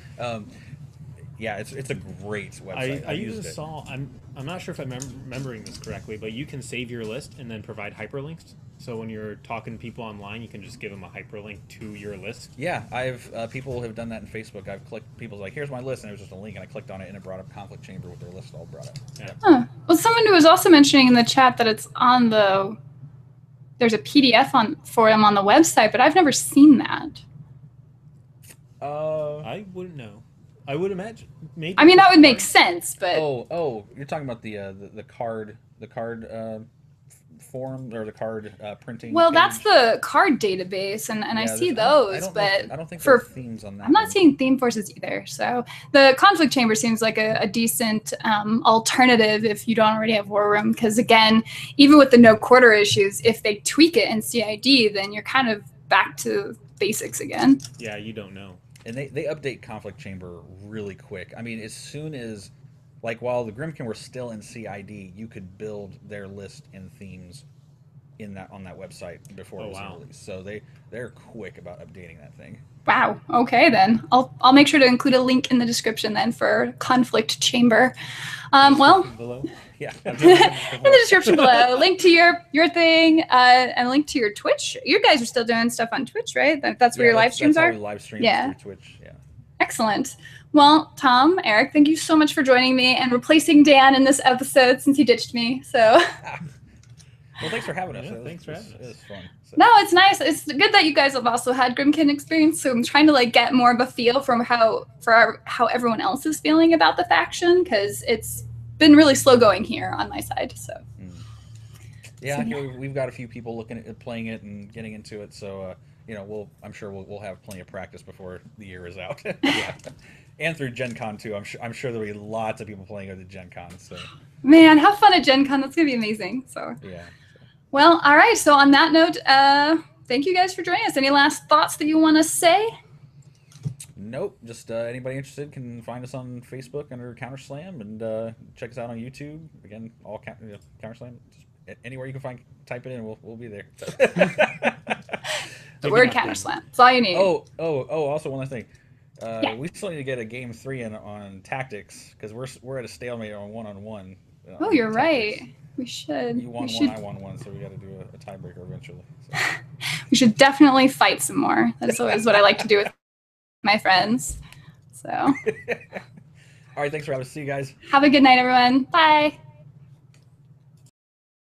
It's a great website. I even saw, I'm not sure if I'm remembering this correctly, but you can save your list and then provide hyperlinks. So when you're talking to people online, you can just give them a hyperlink to your list. Yeah, I've people have done that in Facebook. I've clicked, people's like, here's my list, and it was just a link, and I clicked on it, and it brought up Conflict Chamber with their list all brought up. Yeah. Huh. Well, someone was also mentioning in the chat that it's on there's a PDF for them on the website, but I've never seen that. I wouldn't know. I would imagine maybe. I mean, that would make sense, but you're talking about the card forum or the card printing. Well, page. that's the card database, and I see those, I don't think for themes on that. I'm not seeing theme forces either. So the Conflict Chamber seems like a decent alternative if you don't already have War Room, because again, even with the no quarter issues, if they tweak it in CID, then you're kind of back to basics again. Yeah, you don't know. And they update Conflict Chamber really quick. I mean, as soon as, like, while the Grymkin were still in CID, you could build their list and themes on that website before it was released. So they're quick about updating that thing. Wow. Okay, then I'll make sure to include a link in the description then for Conflict Chamber. Below. Yeah. In the description below, link to your thing, and link to your Twitch. You guys are still doing stuff on Twitch, right? That's where your live streams are? That's how we live stream through Twitch, yeah. Excellent. Well, Tom, Eric, thank you so much for joining me and replacing Dan in this episode since he ditched me. So. Well, thanks for having us. Yeah, thanks for having us. It was fun. So. No, it's nice. It's good that you guys have also had Grymkin experience. So I'm trying to get more of a feel from how everyone else is feeling about the faction, because it's been really slow going here on my side. So. Yeah, we've got a few people looking at playing it and getting into it. So I'm sure we'll have plenty of practice before the year is out. Yeah. And through Gen Con too. I'm sure there'll be lots of people playing at the Gen Con. So. Man, have fun at Gen Con. That's gonna be amazing. So. Yeah. Well, all right. So on that note, thank you guys for joining us. Any last thoughts that you want to say? Nope. Just anybody interested can find us on Facebook under Counterslam, and check us out on YouTube. Again, all Counterslam. Just anywhere you can type it in, we'll be there. The word Counterslam. That's all you need. Also one last thing. We still need to get a game 3 in on tactics, because we're at a stalemate on one-on-one. Oh, you're right. We should. You won one, I won one, so we got to do a tiebreaker eventually. So. We should definitely fight some more. That's always what I like to do with my friends. So. All right, thanks for having us. See you guys. Have a good night, everyone. Bye.